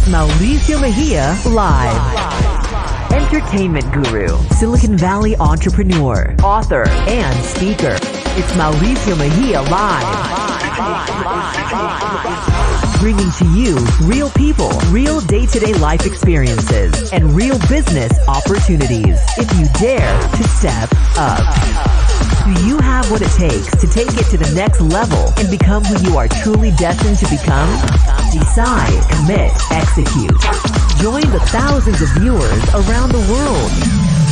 It's Mauricio Mejia Live. Entertainment guru, Silicon Valley entrepreneur, author, and speaker. It's Mauricio Mejia Live. Bringing to you real people, real day-to-day life experiences, and real business opportunities. If you dare to step up. Do you have what it takes to take it to the next level and become who you are truly destined to become? Decide, commit, execute. Join the thousands of viewers around the world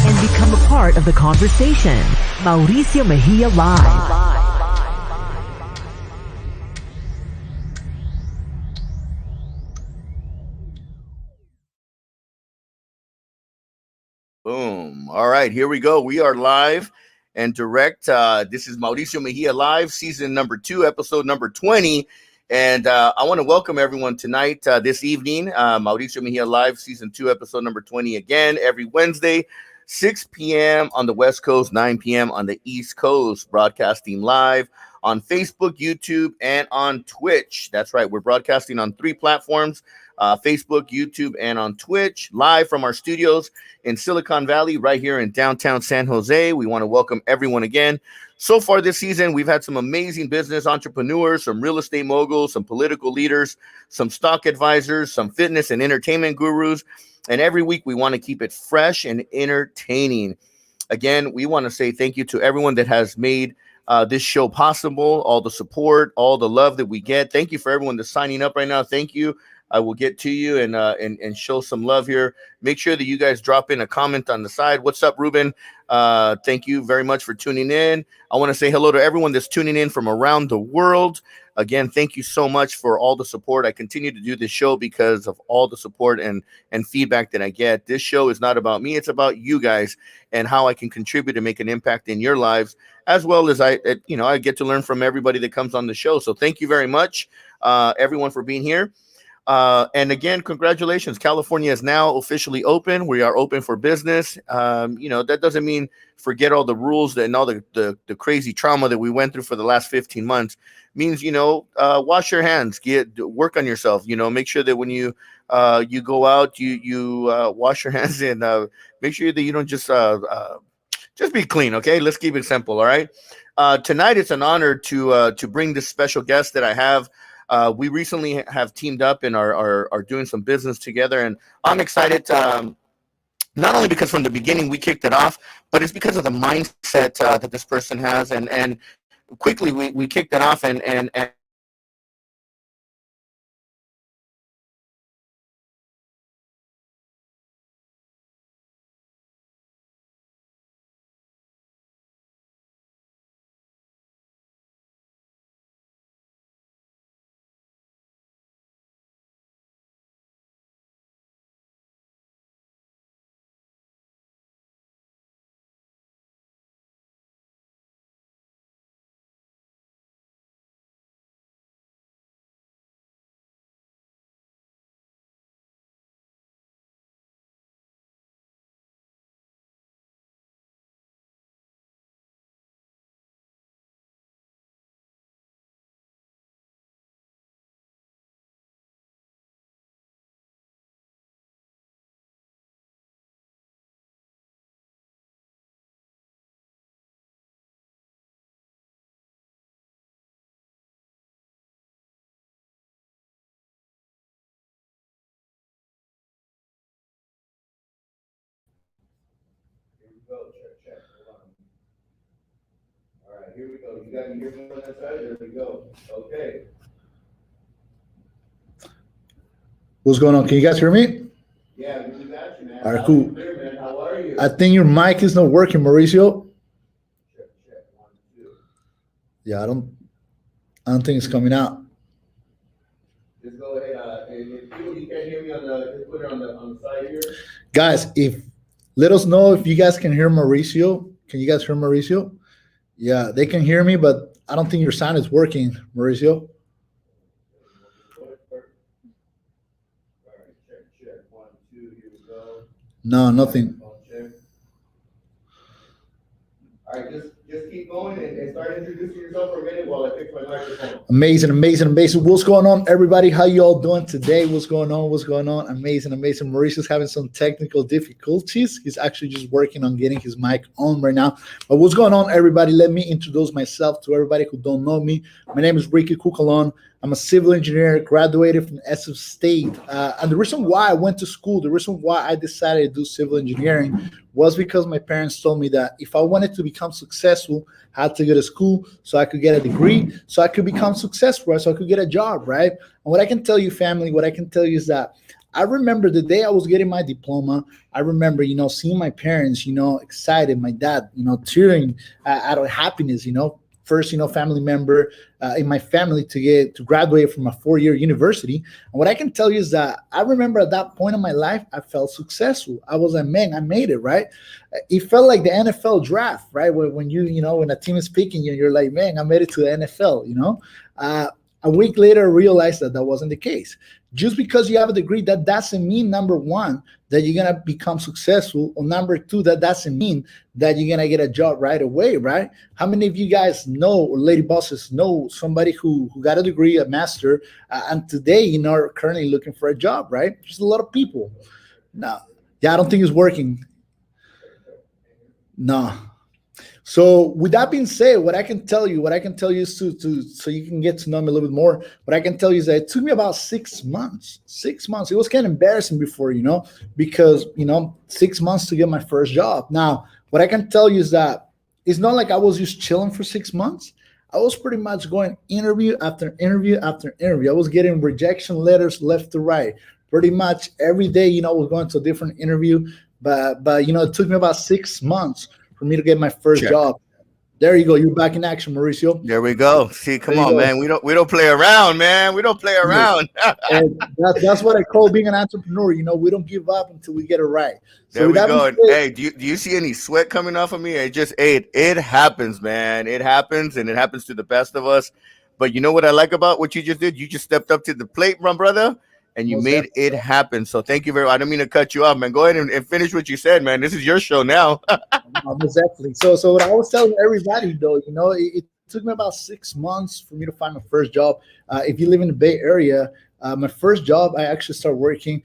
and become a part of the conversation. Mauricio Mejia Live. Boom. All right, here we go. We are live and direct. This is Mauricio Mejia Live, season number 2, episode number 20. And I want to welcome everyone tonight, this evening. Mauricio Mejia Live, season 2, episode number 20. Again, every Wednesday, 6 p.m. on the West Coast, 9 p.m. on the East Coast, broadcasting live on Facebook, YouTube, and on Twitch. That's right. We're broadcasting on 3 platforms. Facebook, YouTube, and on Twitch, live from our studios in Silicon Valley, right here in downtown San Jose. We want to welcome everyone again. So far this season, we've had some amazing business entrepreneurs, some real estate moguls, some political leaders, some stock advisors, some fitness and entertainment gurus. And every week, we want to keep it fresh and entertaining. Again, we want to say thank you to everyone that has made this show possible, all the support, all the love that we get. Thank you for everyone that's signing up right now. Thank you. I will get to you and show some love here. Make sure that you guys drop in a comment on the side. What's up, Ruben? Thank you very much for tuning in. I want to say hello to everyone that's tuning in from around the world. Again, thank you so much for all the support. I continue to do this show because of all the support and feedback that I get. This show is not about me. It's about you guys and how I can contribute and make an impact in your lives, as well as I get to learn from everybody that comes on the show. So thank you very much, everyone, for being here. And again, congratulations. California is now officially open. We are open for business. That doesn't mean forget all the rules and all the crazy trauma that we went through for the last 15 months. It means, wash your hands, work on yourself, make sure that when you go out, you wash your hands and make sure that you don't just be clean. Okay. Let's keep it simple. All right. Tonight, it's an honor to bring this special guest that I have. We recently have teamed up and are doing some business together, and I'm excited. Not only because from the beginning we kicked it off, but it's because of the mindset that this person has, and quickly we kicked it off and check. Hold on. All right, here we go. You got me here on that side? There we go. Okay. What's going on? Can you guys hear me? Yeah, we got you, man. All right, cool. Clear, man. How are you? I think your mic is not working, Mauricio. Check. 1, 2. Yeah, I don't think it's coming out. Just go ahead. If you can't hear me just put it on the side here. Guys, let us know if you guys can hear Mauricio. Can you guys hear Mauricio? Yeah, they can hear me, but I don't think your sound is working, Mauricio. All right, check. 1, 2. Here we go. No, nothing. Check. All right, just just keep going and start introducing yourself for a minute while I fix my microphone. Amazing. What's going on, everybody? How you all doing today? What's going on? Amazing. Mauricio's having some technical difficulties. He's actually just working on getting his mic on right now. But what's going on, everybody? Let me introduce myself to everybody who don't know me. My name is Ricky Cucalon. I'm a civil engineer, graduated from SF State. And the reason why I went to school, the reason why I decided to do civil engineering was because my parents told me that if I wanted to become successful, I had to go to school so I could get a degree, so I could become successful, right? So I could get a job, right? And what I can tell you, family, what I can tell you is that I remember the day I was getting my diploma. I remember, seeing my parents, excited, my dad, tearing out of happiness, first, family member in my family to graduate from a 4-year university. And what I can tell you is that I remember at that point in my life, I felt successful. I was like, man, I made it, right? It felt like the NFL draft, right? When when a team is picking you, you're like, man, I made it to the NFL, A week later, I realized that wasn't the case. Just because you have a degree, that doesn't mean, number one, that you're going to become successful, or number two, that doesn't mean that you're going to get a job right away, right? How many of you guys know, or lady bosses know, somebody who got a degree, a master, and today, are currently looking for a job, right? There's a lot of people. No. Yeah, I don't think it's working. No. So with that being said, what I can tell you is to so you can get to know me a little bit more. What I can tell you is that it took me about 6 months. 6 months. It was kind of embarrassing before, because 6 months to get my first job. Now, what I can tell you is that it's not like I was just chilling for 6 months. I was pretty much going interview after interview after interview. I was getting rejection letters left to right. Pretty much every day, I was going to a different interview. But it took me about 6 months for me to get my first job. There you go. You're back in action, Mauricio. There we go. See, come on, man. We don't play around, man. We don't play around. And that's what I call being an entrepreneur. We don't give up until we get it right. So there we go. Hey, do you see any sweat coming off of me? It happens, man. It happens, and it happens to the best of us. But you know what I like about what you just did? You just stepped up to the plate, my brother, and you made it happen. So thank you very much. I don't mean to cut you off, man. Go ahead and finish what you said, man. This is your show now. Exactly. So what I was telling everybody, though, it took me about 6 months for me to find my first job. If you live in the Bay Area, my first job, I actually started working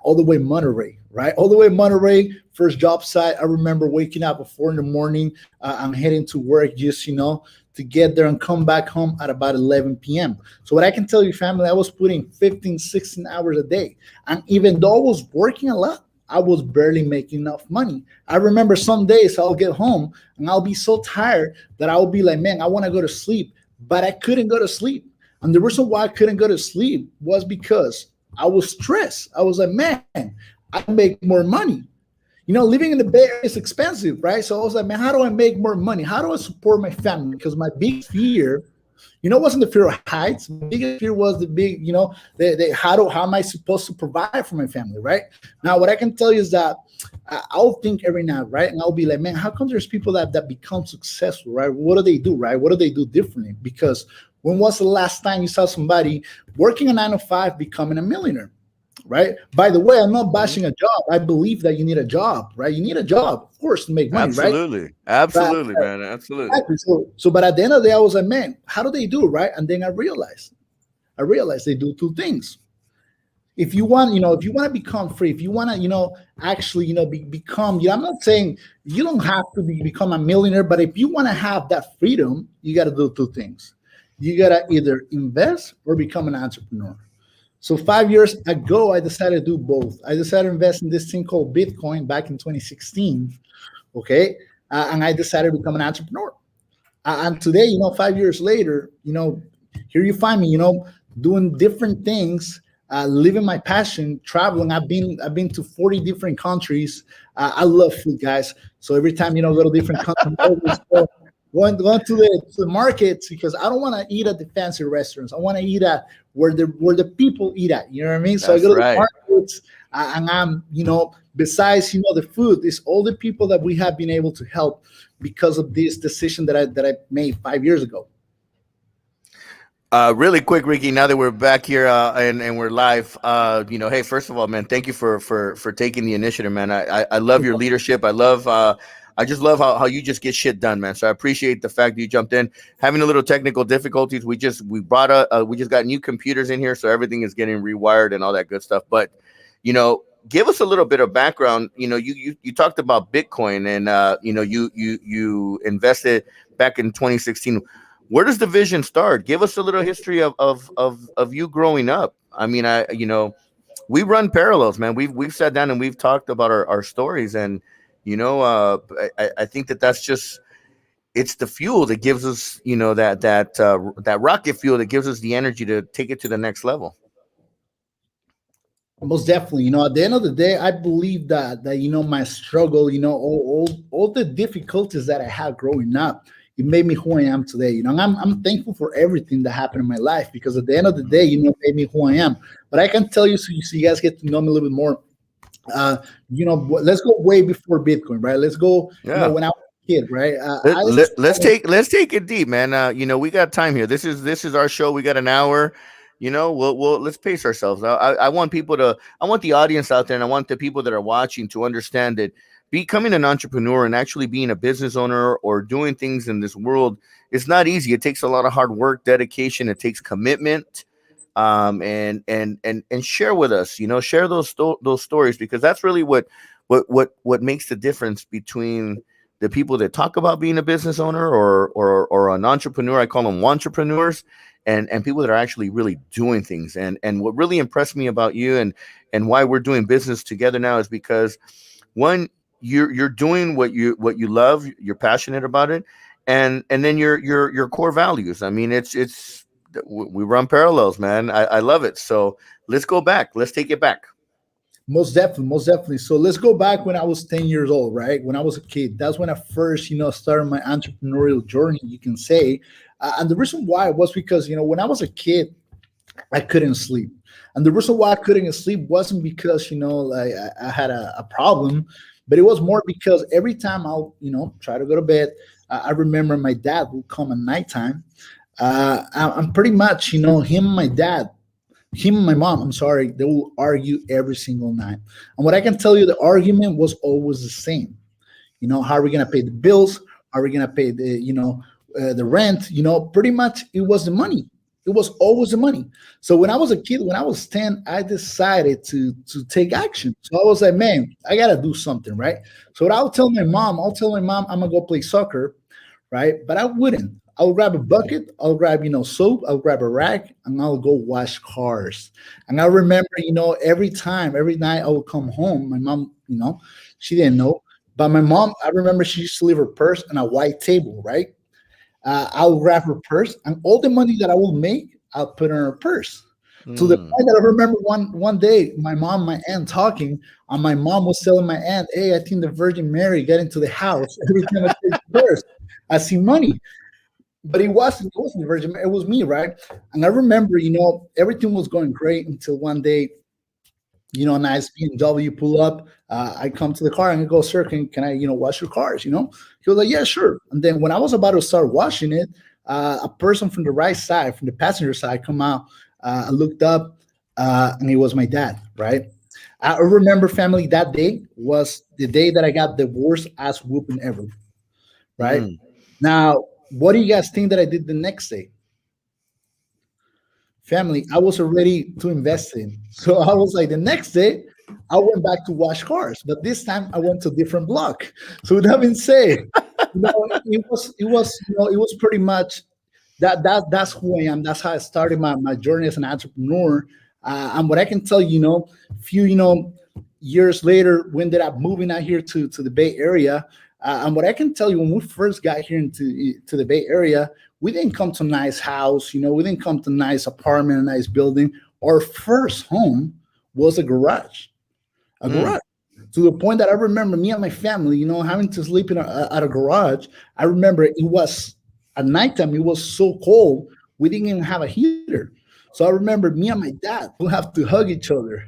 all the way in Monterey, right? All the way in Monterey, first job site. I remember waking up at 4 a.m. I'm heading to work just, to get there and come back home at about 11 p.m. So what I can tell you, family, I was putting 15, 16 hours a day. And even though I was working a lot, I was barely making enough money. I remember some days I'll get home and I'll be so tired that I'll be like, man, I want to go to sleep, but I couldn't go to sleep. And the reason why I couldn't go to sleep was because I was stressed. I was like, man, I make more money. Living in the Bay Area is expensive, right? So I was like, man, how do I make more money? How do I support my family? Because my big fear, wasn't the fear of heights. My biggest fear was the big, how am I supposed to provide for my family, right? Now, what I can tell you is that I'll think every night, right? And I'll be like, man, how come there's people that become successful, right? What do they do, right? What do they do differently? Because when was the last time you saw somebody working a 9 to 5 becoming a millionaire? Right. By the way, I'm not bashing a job. I believe that you need a job, right? You need a job, of course, to make money, right? Absolutely, man. Absolutely. So, but at the end of the day, I was like, man, how do they do it, right? And then I realized they do two things. If you want to become free, if you want to, actually, become, I'm not saying you don't have to become a millionaire, but if you want to have that freedom, you got to do two things. You got to either invest or become an entrepreneur. So 5 years ago, I decided to do both. I decided to invest in this thing called Bitcoin back in 2016, okay? And I decided to become an entrepreneur. And today, 5 years later, here you find me, doing different things, living my passion, traveling. I've been to 40 different countries. I love food, guys. So every time, go to different countries, going to the markets, because I don't want to eat at the fancy restaurants. I want to eat at where the people eat at. You know what I mean? So I go to the markets, and I'm, besides the food, it's all the people that we have been able to help because of this decision that I made 5 years ago. Really quick, Ricky, now that we're back here and we're live, hey, first of all, man, thank you for taking the initiative, man. I love your leadership. I love I just love how you just get shit done, man. So I appreciate the fact that you jumped in. Having a little technical difficulties, we just got new computers in here, so everything is getting rewired and all that good stuff. But give us a little bit of background. You talked about Bitcoin, and you invested back in 2016. Where does the vision start? Give us a little history of you growing up. I mean, we run parallels, man. We've sat down and we've talked about our stories, and I think that's just, it's the fuel that gives us, that rocket fuel that gives us the energy to take it to the next level. Most definitely. At the end of the day, I believe that my struggle, all the difficulties that I had growing up, it made me who I am today. And I'm thankful for everything that happened in my life, because at the end of the day, it made me who I am. But I can tell you, so you guys get to know me a little bit more. Let's go way before Bitcoin, right? Let's go. Yeah. When I was a kid, right? Let's take it deep, man. We got time here. This is our show. We got an hour. We'll let's pace ourselves. I want the audience out there, and I want the people that are watching to understand that becoming an entrepreneur and actually being a business owner or doing things in this world is not easy. It takes a lot of hard work, dedication. It takes commitment. And share with us, share those stories, because that's really what makes the difference between the people that talk about being a business owner or an entrepreneur. I call them entrepreneurs, and people that are actually really doing things. And what really impressed me about you and why we're doing business together now is because, one, you're doing what you love, you're passionate about it, and then your core values. I mean, it's we run parallels, man. I love it. So let's go back. Let's take it back. Most definitely. So let's go back when I was 10 years old, right? When I was a kid. That's when I first, started my entrepreneurial journey, you can say. And the reason why was because, when I was a kid, I couldn't sleep. And the reason why I couldn't sleep wasn't because, I had a problem, but it was more because every time I'll, try to go to bed, I remember my dad would come at nighttime. I'm pretty much, him and my mom, I'm sorry, they will argue every single night. And what I can tell you, the argument was always the same. How are we going to pay the bills? How are we going to pay the rent? Pretty much it was the money. It was always the money. So when I was a kid, when I was 10, I decided to take action. So I was like, man, I got to do something, right? So what I'll tell my mom, I'm going to go play soccer, right? But I wouldn't. I'll grab a bucket, I'll grab, soap, I'll grab a rag, and I'll go wash cars. And I remember, every night I would come home, my mom, she didn't know. But my mom, I remember she used to leave her purse on a white table, right? I'll grab her purse, and all the money that I will make, I'll put in her purse. To the point that I remember one day, my mom and my aunt talking, and my mom was telling my aunt, hey, I think the Virgin Mary got into the house. Every time I take the purse, I see money. But it wasn't the Virgin Mary, it was me, right? And I remember, everything was going great until one day, a nice BMW pull up. I come to the car and I go, sir, can I, wash your cars? He was like, yeah, sure. And then when I was about to start washing it, a person from the right side, from the passenger side, come out. I looked up, and it was my dad, right? I remember, family, that day was the day that I got the worst ass whooping ever, right? Now, what do you guys think that I did the next day? Family, I was already to invest in. So I was like, the next day, I went back to wash cars, but this time I went to a different block. So with that being said, it was pretty much that's who I am. That's how I started my journey as an entrepreneur. And what I can tell you, few years later, we ended up moving out here to the Bay Area. And what I can tell you, when we first got here to the Bay Area, we didn't come to a nice house, we didn't come to a nice apartment, a nice building. Our first home was a garage, to the point that I remember me and my family, having to sleep at a garage. I remember it was at nighttime, it was so cold, we didn't even have a heater. So I remember me and my dad would have to hug each other,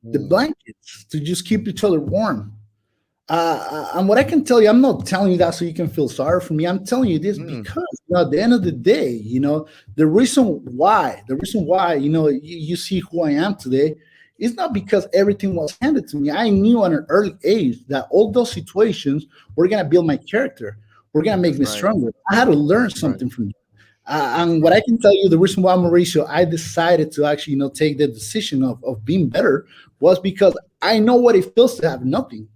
the blankets, to just keep each other warm. And what I can tell you, I'm not telling you that so you can feel sorry for me. I'm telling you this because at the end of the day, the reason why, you see who I am today it's not because everything was handed to me. I knew at an early age that all those situations were gonna build my character, were gonna make That's me right. stronger. I had to learn That's right. something from you. And what I can tell you, the reason why Mauricio, I decided to actually, take the decision of being better was because I know what it feels to have nothing.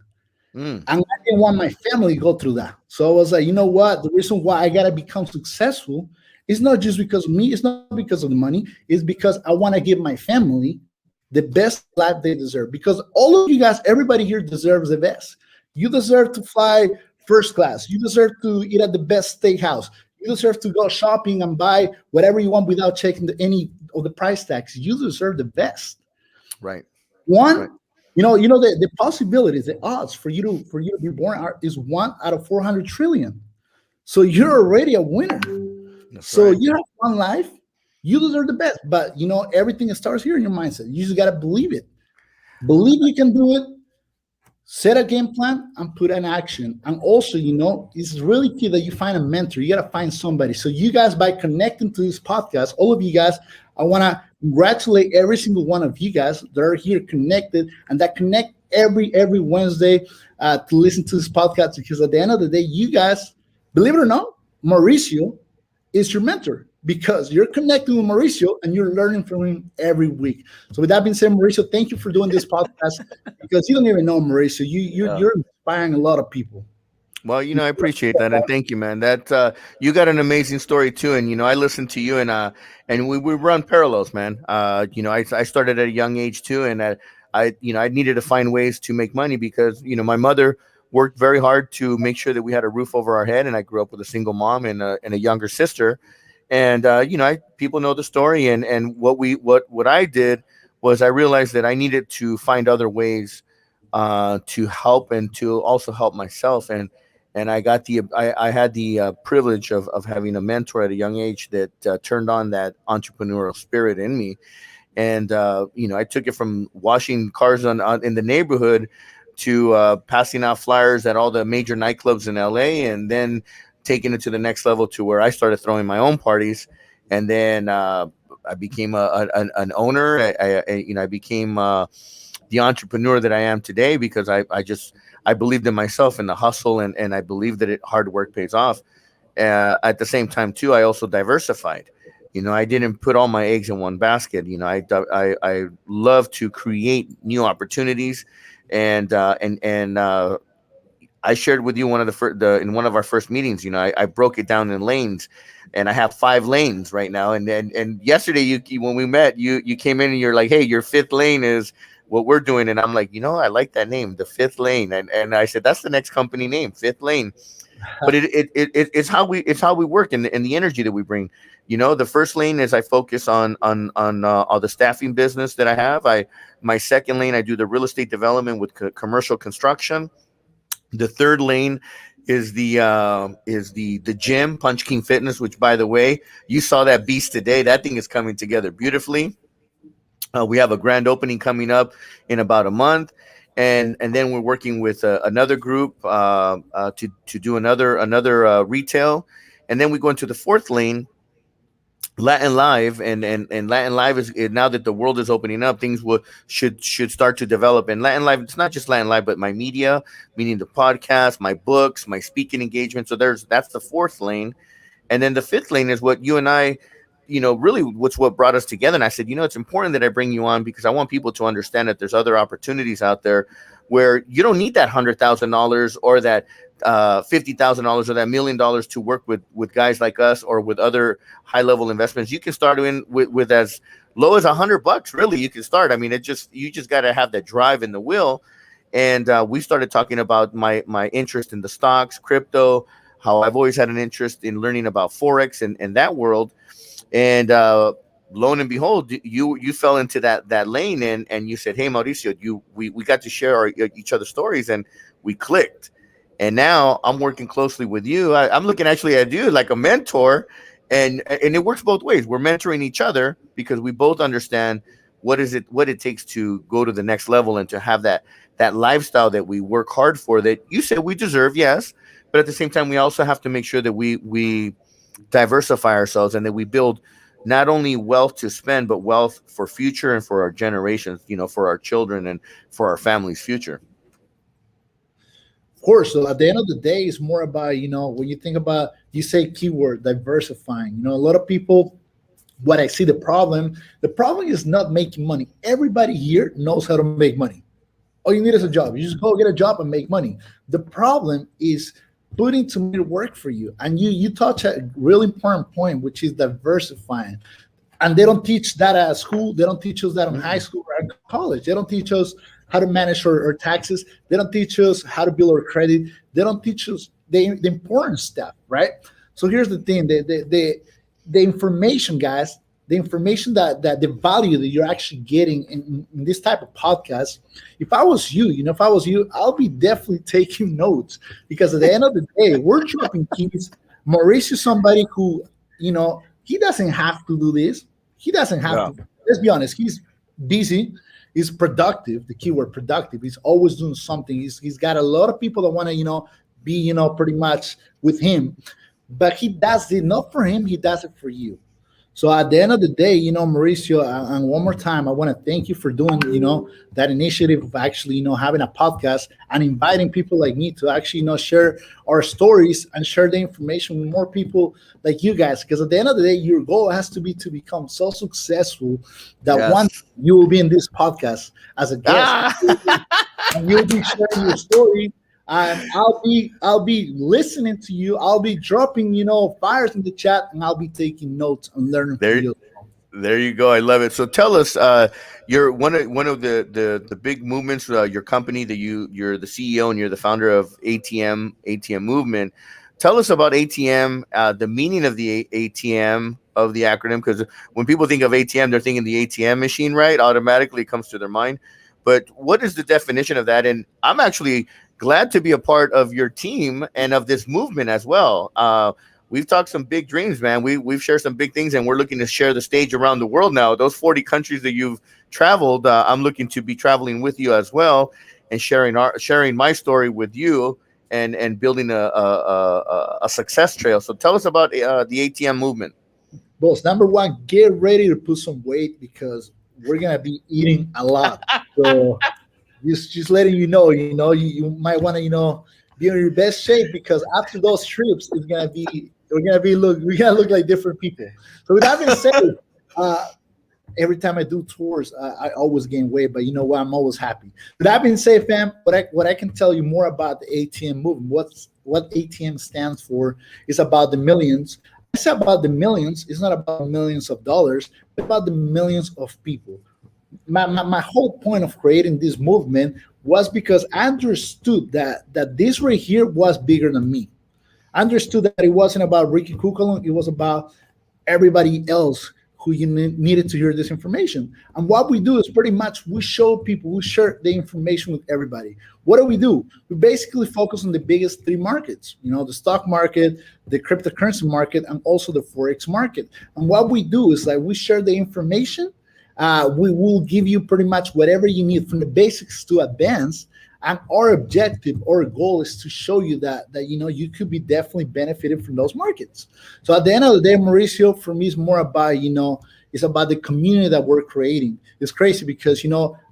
Mm, And I didn't want my family to go through that. So I was like, you know what? The reason why I gotta become successful is not just because of me, it's not because of the money, it's because I want to give my family the best life they deserve. Because all of you guys, everybody here deserves the best. You deserve to fly first class. You deserve to eat at the best steakhouse. You deserve to go shopping and buy whatever you want without checking any of the price tags. You deserve the best. right. Right. One, the possibilities, the odds for you to be born is 1 out of 400 trillion. So you're already a winner. That's So right. you have one life. You deserve the best, but everything starts here in your mindset. You just gotta believe it. Believe you can do it. Set a game plan and put an action. And also, it's really key that you find a mentor. You gotta find somebody. So you guys, by connecting to this podcast, all of you guys, I wanna congratulate every single one of you guys that are here connected and that connect every Wednesday to listen to this podcast. Because at the end of the day, you guys, believe it or not, Mauricio is your mentor because you're connecting with Mauricio and you're learning from him every week. So with that being said, Mauricio, thank you for doing this podcast because you don't even know Mauricio. You're inspiring a lot of people. Well, I appreciate that, and thank you, man. That you got an amazing story too, and I listened to you, and we run parallels, man. I started at a young age too, and I needed to find ways to make money because my mother worked very hard to make sure that we had a roof over our head, and I grew up with a single mom and a younger sister, and people know the story, and what I did was I realized that I needed to find other ways to help and to also help myself and I had the privilege of having a mentor at a young age that turned on that entrepreneurial spirit in me, and I took it from washing cars in the neighborhood to passing out flyers at all the major nightclubs in LA, and then taking it to the next level to where I started throwing my own parties, and then I became an owner. I became the entrepreneur that I am today because I believed in myself and the hustle, and I believe that hard work pays off. At the same time too, I also diversified. I didn't put all my eggs in one basket. I love to create new opportunities, and I shared with you one of in one of our first meetings. I broke it down in lanes, and I have 5 lanes right now. And yesterday, when we met, you came in and you're like, "Hey, your fifth lane is what we're doing," and I'm like, I like that name, the fifth lane, and I said that's the next company name, Fifth Lane. But it's how we work and the energy that we bring. The first lane is I focus on all the staffing business that I have. My second lane I do the real estate development with commercial construction. The third lane is the gym, Punch King Fitness, which by the way, you saw that beast today. That thing is coming together beautifully. We have a grand opening coming up in about a month, and then we're working with another group to do another retail, and then we go into the fourth lane, Latin Live, and Latin Live now that the world is opening up, things should start to develop. And Latin Live, it's not just Latin Live, but my media, meaning the podcast, my books, my speaking engagement. So that's the fourth lane, and then the fifth lane is what you and I, really what brought us together. And I said, it's important that I bring you on because I want people to understand that there's other opportunities out there where you don't need that $100,000 or that $50,000 or that $1,000,000 to work with guys like us or with other high level investments. You can start in with as low as $100. Really, you can start. I mean, you just got to have that drive in the will. And we started talking about my interest in the stocks, crypto, how I've always had an interest in learning about Forex and that world. And lo and behold, you fell into that lane, and you said, "Hey, Mauricio, we got to share each other's stories," and we clicked. And now I'm working closely with you. I'm looking actually at you like a mentor, and it works both ways. We're mentoring each other because we both understand what it takes to go to the next level and to have that lifestyle that we work hard for, that you said we deserve, yes, but at the same time we also have to make sure that we diversify ourselves and that we build not only wealth to spend, but wealth for future and for our generations, for our children and for our family's future. Of course. So at the end of the day, it's more about, when you think about, you say keyword diversifying, a lot of people, what I see the problem is not making money. Everybody here knows how to make money. All you need is a job. You just go get a job and make money. The problem is putting to money to work for you. And you touch a really important point, which is diversifying. And they don't teach that at school. They don't teach us that in high school or in college. They don't teach us how to manage our taxes. They don't teach us how to build our credit. They don't teach us the important stuff, right? So here's the thing. The information, guys, the information that the value that you're actually getting in this type of podcast, if I was you, I'll be definitely taking notes, because at the end of the day, we're dropping keys. Mauricio is somebody who, he doesn't have to do this. He doesn't have to. Let's be honest. He's busy. He's productive. The keyword productive. He's always doing something. He's got a lot of people that want to, be, pretty much with him. But he does it not for him. He does it for you. So at the end of the day, Mauricio, and one more time, I want to thank you for doing, that initiative of actually, having a podcast and inviting people like me to actually, share our stories and share the information with more people like you guys. Because at the end of the day, your goal has to be to become so successful that one you will be in this podcast as a guest, and you'll be sharing your story. And I'll be listening to you. I'll be dropping, fires in the chat, and I'll be taking notes and learning from you. There you go. I love it. So tell us, you're one of the big movements. Your company that you're the CEO and you're the founder of ATM Movement. Tell us about ATM, the meaning of the ATM of the acronym, because when people think of ATM, they're thinking the ATM machine, right? Automatically it comes to their mind. But what is the definition of that? And I'm actually glad to be a part of your team and of this movement as well. We've talked some big dreams, man. We've shared some big things, and we're looking to share the stage around the world now. Those 40 countries that you've traveled, I'm looking to be traveling with you as well, and sharing my story with you, and building a success trail. So tell us about the ATM movement. Boss, number one, get ready to put some weight, because we're gonna be eating a lot. So just letting you know, you might want to, be in your best shape, because after those trips, we're gonna look like different people. So with that being said, every time I do tours, I always gain weight, but you know what? I'm always happy. With that being said, fam, what I can tell you more about the ATM movement, what ATM stands for, is about the millions. It's about the millions. It's not about millions of dollars, but about the millions of people. My whole point of creating this movement was because I understood that this right here was bigger than me. I understood that it wasn't about Ricky Cucalon. It was about everybody else who you needed to hear this information. And what we do is pretty much we show people, we share the information with everybody. What do? We basically focus on the biggest three markets, the stock market, the cryptocurrency market, and also the Forex market. And what we do is we share the information. We will give you pretty much whatever you need from the basics to advanced. And our objective, our goal is to show you that you could be definitely benefited from those markets. So at the end of the day, Mauricio, for me, is more about, it's about the community that we're creating. It's crazy because,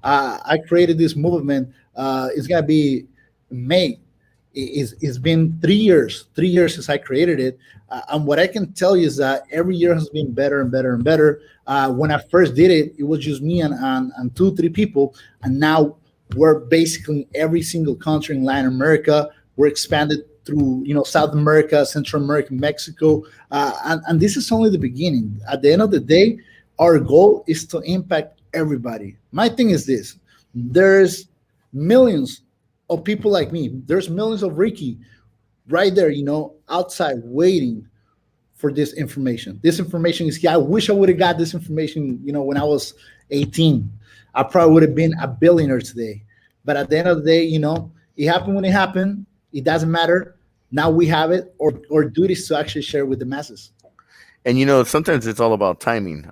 I created this movement. It's going to be May. It's been 3 years since I created it. And what I can tell you is that every year has been better and better and better. When I first did it, it was just me and 2-3 people. And now we're basically in every single country in Latin America. We're expanded through, South America, Central America, Mexico. And this is only the beginning. At the end of the day, our goal is to impact everybody. My thing is this. There's millions of people like me. There's millions of Ricky right there, outside waiting for this information. This information is here. I wish I would have got this information, when I was 18. I probably would have been a billionaire today. But at the end of the day, it happened when it happened. It doesn't matter. Now we have it. Our duty is to actually share with the masses. And sometimes it's all about timing.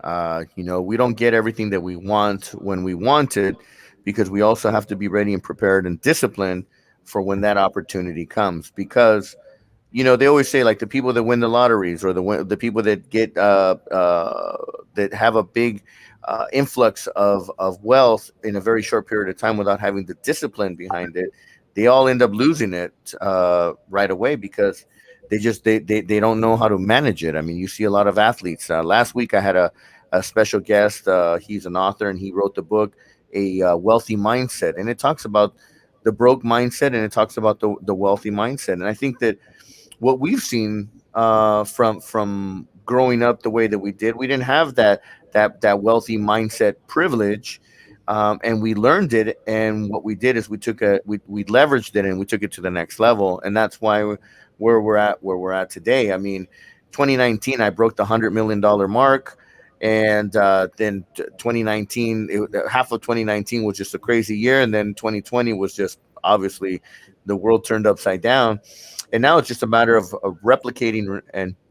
We don't get everything that we want when we want it, because we also have to be ready and prepared and disciplined for when that opportunity comes. Because they always say like the people that win the lotteries, or the people that get that have a big influx of wealth in a very short period of time without having the discipline behind it, they all end up losing it right away, because they don't know how to manage it. I mean, you see a lot of athletes. Last week I had a special guest. He's an author, and he wrote the book A Wealthy Mindset, and it talks about the broke mindset, and it talks about the wealthy mindset. And I think that what we've seen from growing up the way that we did, we didn't have that wealthy mindset privilege, and we learned it. And what we did is we leveraged it, and we took it to the next level. And that's why where we're at today. I mean, 2019 I broke the $100 million mark, and then 2019, half of 2019 was just a crazy year, and then 2020 was just obviously the world turned upside down. And now it's just a matter of replicating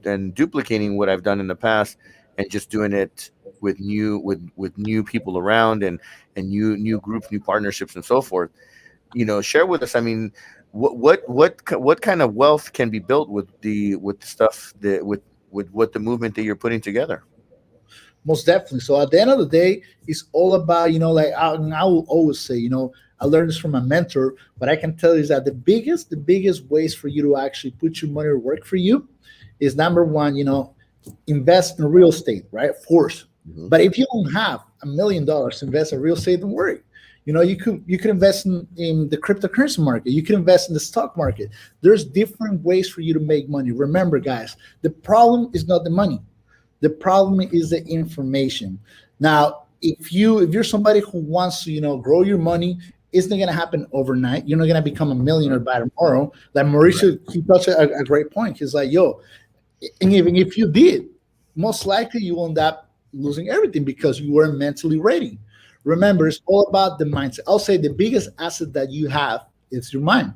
and duplicating what I've done in the past, and just doing it with new people around, and new groups, new partnerships, and so forth. Share with us. I mean, what kind of wealth can be built with the stuff that with what the movement that you're putting together? Most definitely. So at the end of the day, it's all about, like I will always say, I learned this from a mentor, but I can tell you is that the biggest ways for you to actually put your money to work for you is, number one, invest in real estate, right? Of course. Mhm. But if you don't have $1 million to invest in real estate, don't worry. You could invest in the cryptocurrency market. You can invest in the stock market. There's different ways for you to make money. Remember, guys, the problem is not the money. The problem is the information. Now, if you're somebody who wants to, grow your money, it's not gonna happen overnight. You're not gonna become a millionaire by tomorrow. Like Mauricio, he touched a great point. He's like, yo, and even if you did, most likely you will end up losing everything because you weren't mentally ready. Remember, it's all about the mindset. I'll say the biggest asset that you have is your mind.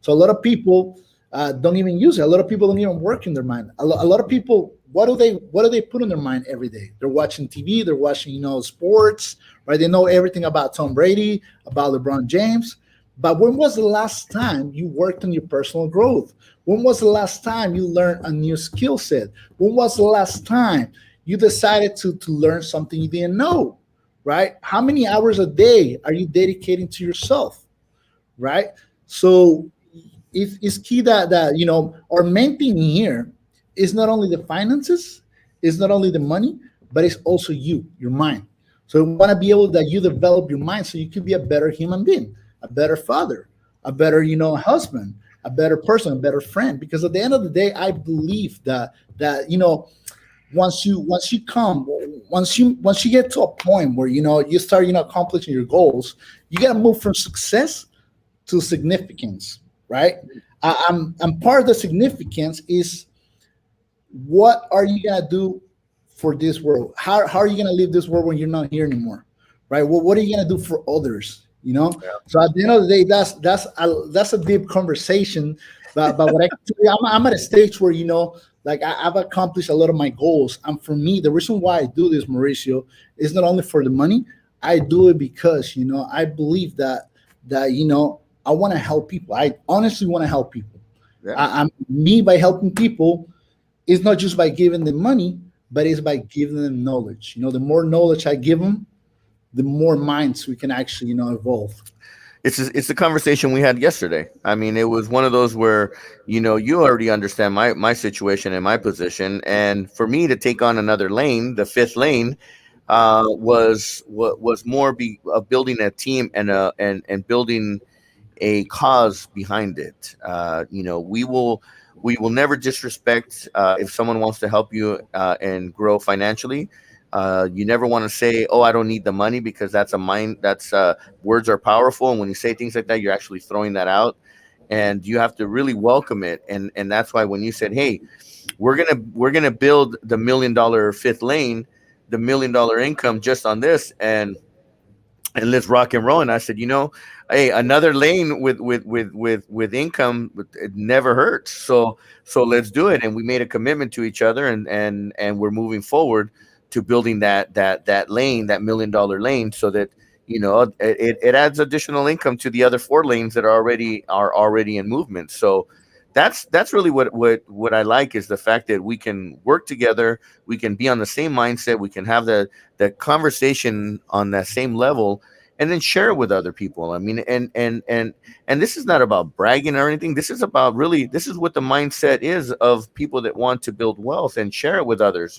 So a lot of people don't even use it. A lot of people don't even work in their mind. A lot of people, what do they put in their mind every day? They're watching TV, they're watching, sports, right? They know everything about Tom Brady, about LeBron James. But when was the last time you worked on your personal growth? When was the last time you learned a new skill set? When was the last time you decided to learn something you didn't know? Right? How many hours a day are you dedicating to yourself? Right? So it's key that our main thing here is not only the finances, it's not only the money, but it's also your mind. So we want to be able that you develop your mind so you can be a better human being, a better father, a better husband, a better person, a better friend. Because at the end of the day, I believe that once you get to a point where you start accomplishing your goals, you got to move from success to significance, right? I'm part of the significance is, what are you gonna do for this world? How are you gonna leave this world when you're not here anymore, right? Well, what are you gonna do for others? Yeah. So at the end of the day, that's a deep conversation. But what I can tell you, I'm at a stage where like I've accomplished a lot of my goals, and for me, the reason why I do this, Mauricio, is not only for the money. I do it because I believe that I want to help people. I honestly want to help people. Yeah. I'm me by helping people. It's not just by giving them money, but it's by giving them knowledge. The more knowledge I give them, the more minds we can actually evolve. It's the conversation we had yesterday. I mean, it was one of those where you already understand my situation and my position, and for me to take on another lane, the fifth lane, was more of building a team and building a cause behind it. We will never disrespect if someone wants to help you and grow financially. You never want to say, "Oh, I don't need the money," because that's a mind. That's words are powerful, and when you say things like that, you're actually throwing that out, and you have to really welcome it. And that's why when you said, "Hey, we're gonna build the $1 million fifth lane, the $1 million income just on this," and let's rock and roll. And I said, hey, another lane with income, it never hurts. So let's do it. And we made a commitment to each other, and we're moving forward to building that lane, that $1 million lane, so that it adds additional income to the other 4 lanes that are already in movement. So that's really what I like, is the fact that we can work together, we can be on the same mindset, we can have the conversation on that same level, and then share it with other people. I mean, and this is not about bragging or anything. This is about, really, this is what the mindset is of people that want to build wealth and share it with others.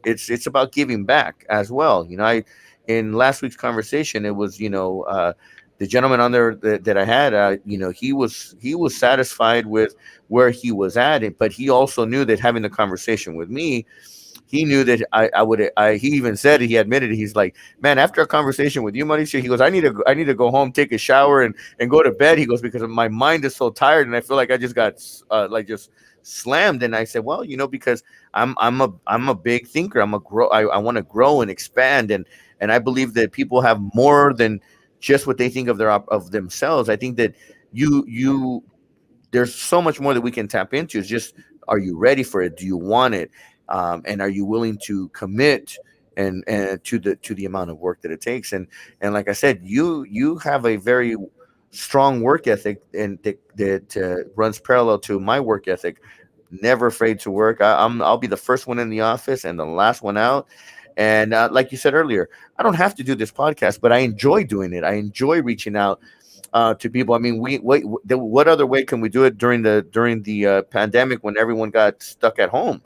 It's about giving back as well. I In last week's conversation, it was, the gentleman on there that I had, he was satisfied with where he was at, but he also knew that having the conversation with me, he knew that I would. He even said it, he admitted it. He's like, man, after a conversation with you, Mauricio, he goes, I need to go home, take a shower, and go to bed. He goes, because my mind is so tired, and I feel like I just got just slammed. And I said, well, because I'm a big thinker. I want to grow and expand, and I believe that people have more than just what they think of themselves. I think that you there's so much more that we can tap into. It's just, are you ready for it? Do you want it? And are you willing to commit and to the amount of work that it takes? And like I said, you have a very strong work ethic, and that runs parallel to my work ethic. Never afraid to work. I'll be the first one in the office and the last one out. And like you said earlier, I don't have to do this podcast, but I enjoy doing it. I enjoy reaching out to people. I mean, what other way can we do it during the pandemic, when everyone got stuck at home?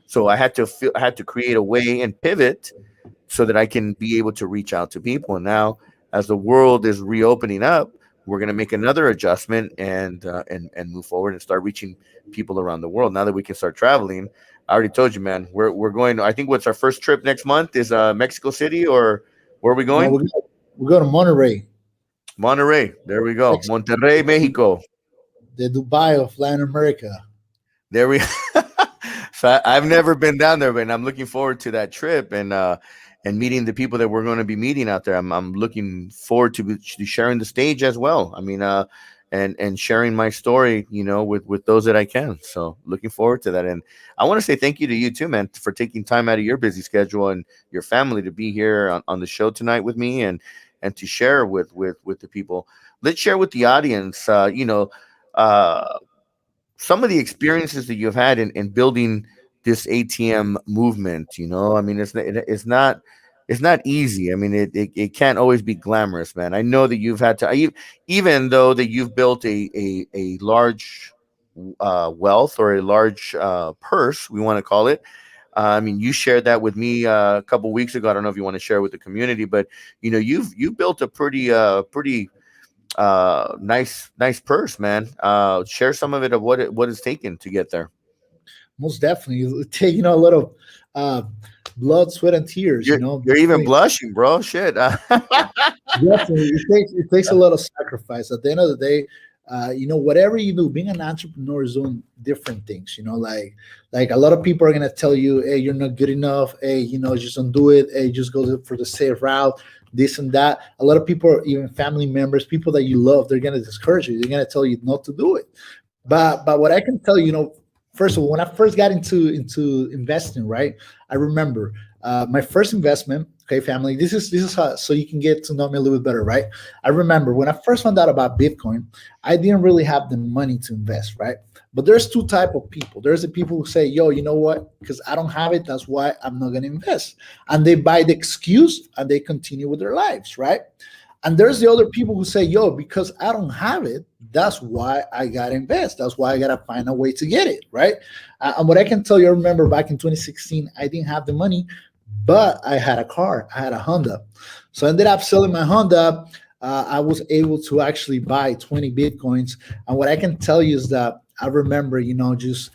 So I had to create a way and pivot so that I can be able to reach out to people. And now, as the world is reopening up, we're going to make another adjustment and move forward and start reaching people around the world. Now that we can start traveling, I already told you, man, we're going. I think what's our first trip next month is Mexico City, or where are we going? No, we go to Monterrey. Monterrey. There we go. Monterrey, Mexico. The Dubai of Latin America. There we. So I've never been down there, but I'm looking forward to that trip and meeting the people that we're going to be meeting out there. I'm looking forward to sharing the stage as well. I mean, and sharing my story, with those that I can. So looking forward to that. And I want to say thank you to you too, man, for taking time out of your busy schedule and your family to be here on the show tonight with me and to share with the people. Let's share with the audience, some of the experiences that you've had in building this ATM movement. I mean, it's not easy. I mean, it can't always be glamorous, man. I know that you've had to, even though that you've built a large wealth, or a large purse, we want to call it. I mean, you shared that with me a couple weeks ago. I don't know if you want to share with the community, but you've built a pretty nice purse, man. Share some of it, of what it's taken to get there. Most definitely, it's taking a lot of blood, sweat, and tears. You're even blushing, bro. Shit. Definitely, it takes a lot of sacrifice. At the end of the day, whatever you do, being an entrepreneur is doing different things. Like a lot of people are gonna tell you, hey, you're not good enough. Hey, just don't do it. Hey, just go for the safe route. This and that. A lot of people, even family members, people that you love, they're gonna discourage you. They're gonna tell you not to do it. But what I can tell you, first of all, when I first got into investing, right? I remember my first investment. Okay, family. This is how, so you can get to know me a little bit better, right? I remember when I first found out about Bitcoin, I didn't really have the money to invest, right? But there's two type of people. There's the people who say, yo, you know what? Because I don't have it, that's why I'm not going to invest. And they buy the excuse and they continue with their lives, right? And there's the other people who say, yo, because I don't have it, that's why I got to invest. That's why I got to find a way to get it, right? And what I can tell you, I remember back in 2016, I didn't have the money, but I had a car. I had a Honda. So I ended up selling my Honda. I was able to actually buy 20 Bitcoins. And what I can tell you is that I remember, just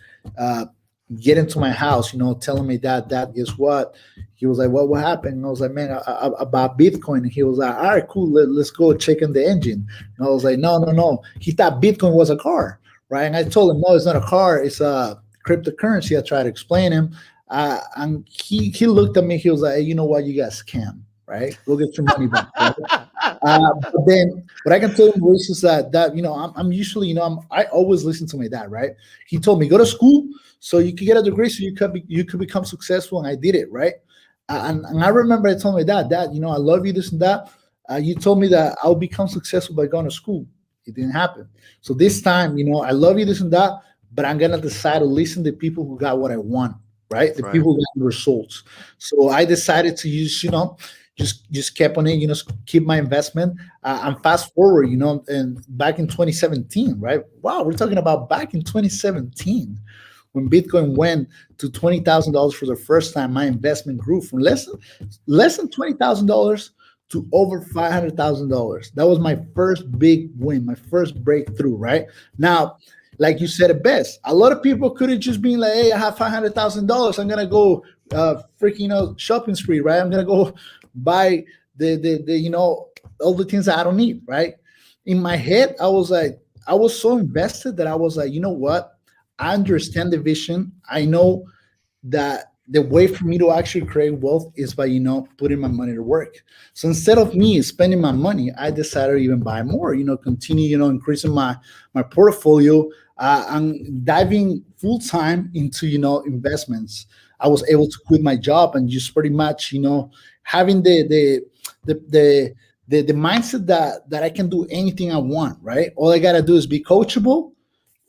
getting to my house, telling me that guess what? He was like, what happened? And I was like, man, I bought Bitcoin. And he was like, all right, cool. Let's go check in the engine. And I was like, no. He thought Bitcoin was a car, right? And I told him, no, it's not a car. It's a cryptocurrency. I tried to explain him. And he looked at me. He was like, hey, you know what? You got scammed, right? Go get your money back. Right? But then what I can tell him is that I'm usually, I always listen to my dad, right? He told me, go to school so you could get a degree so you could become successful. And I did it, right? And I remember I told my dad, I love you, this and that. You told me that I'll become successful by going to school. It didn't happen. So this time, I love you, this and that, but I'm gonna decide to listen to people who got what I want, right? The Right. people who got the results. So I decided to use, just kept on it, keep my investment. And fast forward, and back in 2017, right? Wow, we're talking about back in 2017 when Bitcoin went to $20,000 for the first time. My investment grew from less than $20,000 to over $500,000. That was my first big win, my first breakthrough. Right now, like you said it best, a lot of people could have just been like, "Hey, I have $500,000. I'm gonna go freaking shopping spree, right? I'm gonna go buy the all the things that I don't need." Right? In my head, I was like, I was so invested that I was like, you know what? I understand the vision. I know that the way for me to actually create wealth is by putting my money to work. So instead of me spending my money, I decided to even buy more. Continue increasing my portfolio and diving full time into investments. I was able to quit my job and just pretty much having the mindset that I can do anything I want. Right, all I gotta do is be coachable,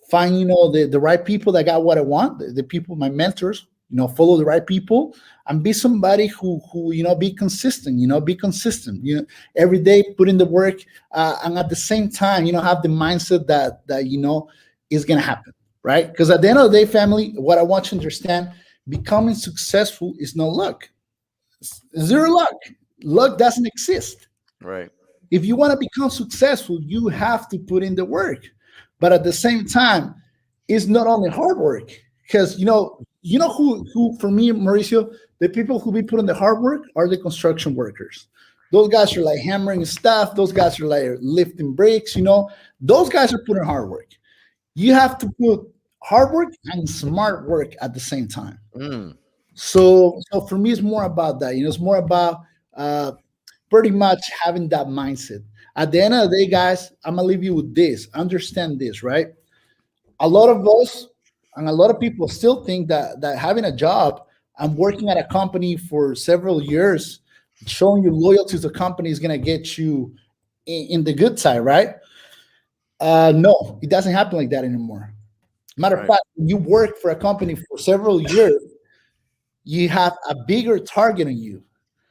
find the right people that got what I want, the people, my mentors, follow the right people, and be somebody who be consistent, every day put in the work, and at the same time have the mindset that is gonna happen, right? Because at the end of the day, family, what I want you to understand, becoming successful is no luck. Zero luck. Luck doesn't exist. Right. If you want to become successful, you have to put in the work. But at the same time, it's not only hard work, because who for me, Mauricio, the people who be putting the hard work are the construction workers. Those guys are like hammering stuff. Those guys are like lifting bricks. Those guys are putting hard work. You have to put hard work and smart work at the same time. Mm. So for me, it's more about that. It's more about pretty much having that mindset. At the end of the day, guys, I'm gonna leave you with this. Understand this, right? A lot of us and a lot of people still think that having a job and working at a company for several years, showing your loyalty to the company is gonna get you in the good side, right? No, it doesn't happen like that anymore. Matter of Right. fact, when you work for a company for several years, you have a bigger target on you.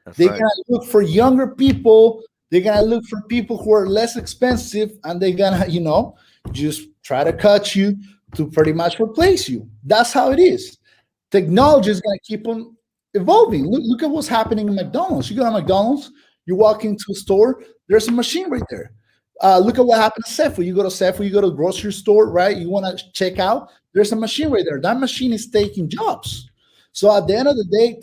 That's They're right. gonna look for younger people. They're gonna look for people who are less expensive, and they're gonna, just try to cut you to pretty much replace you. That's how it is. Technology is gonna keep on evolving. Look at what's happening in McDonald's. You go to McDonald's, you walk into a store, there's a machine right there. Look at what happened to Sephora. You go to Sephora, you go to a grocery store, right? You want to check out, there's a machine right there. That machine is taking jobs. So at the end of the day,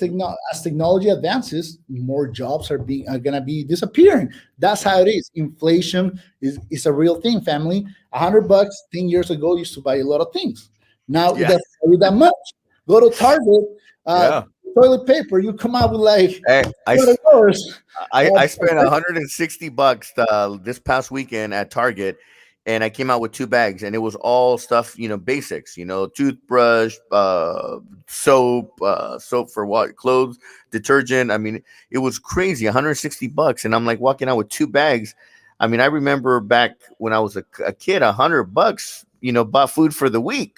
as technology advances, more jobs are going to be disappearing. That's how it is. Inflation is a real thing, family. $100 10 years ago used to buy a lot of things. Now it Yeah. doesn't carry that much. Go to Target, Yeah. toilet paper. You come out with like Hey, $200. I spent $160 this past weekend at Target, and I came out with 2 bags, and it was all stuff, basics, toothbrush, soap, soap for what, clothes, detergent. I mean, it was crazy, $160, and I'm like walking out with 2 bags. I mean, I remember back when I was a kid, $100, bought food for the week,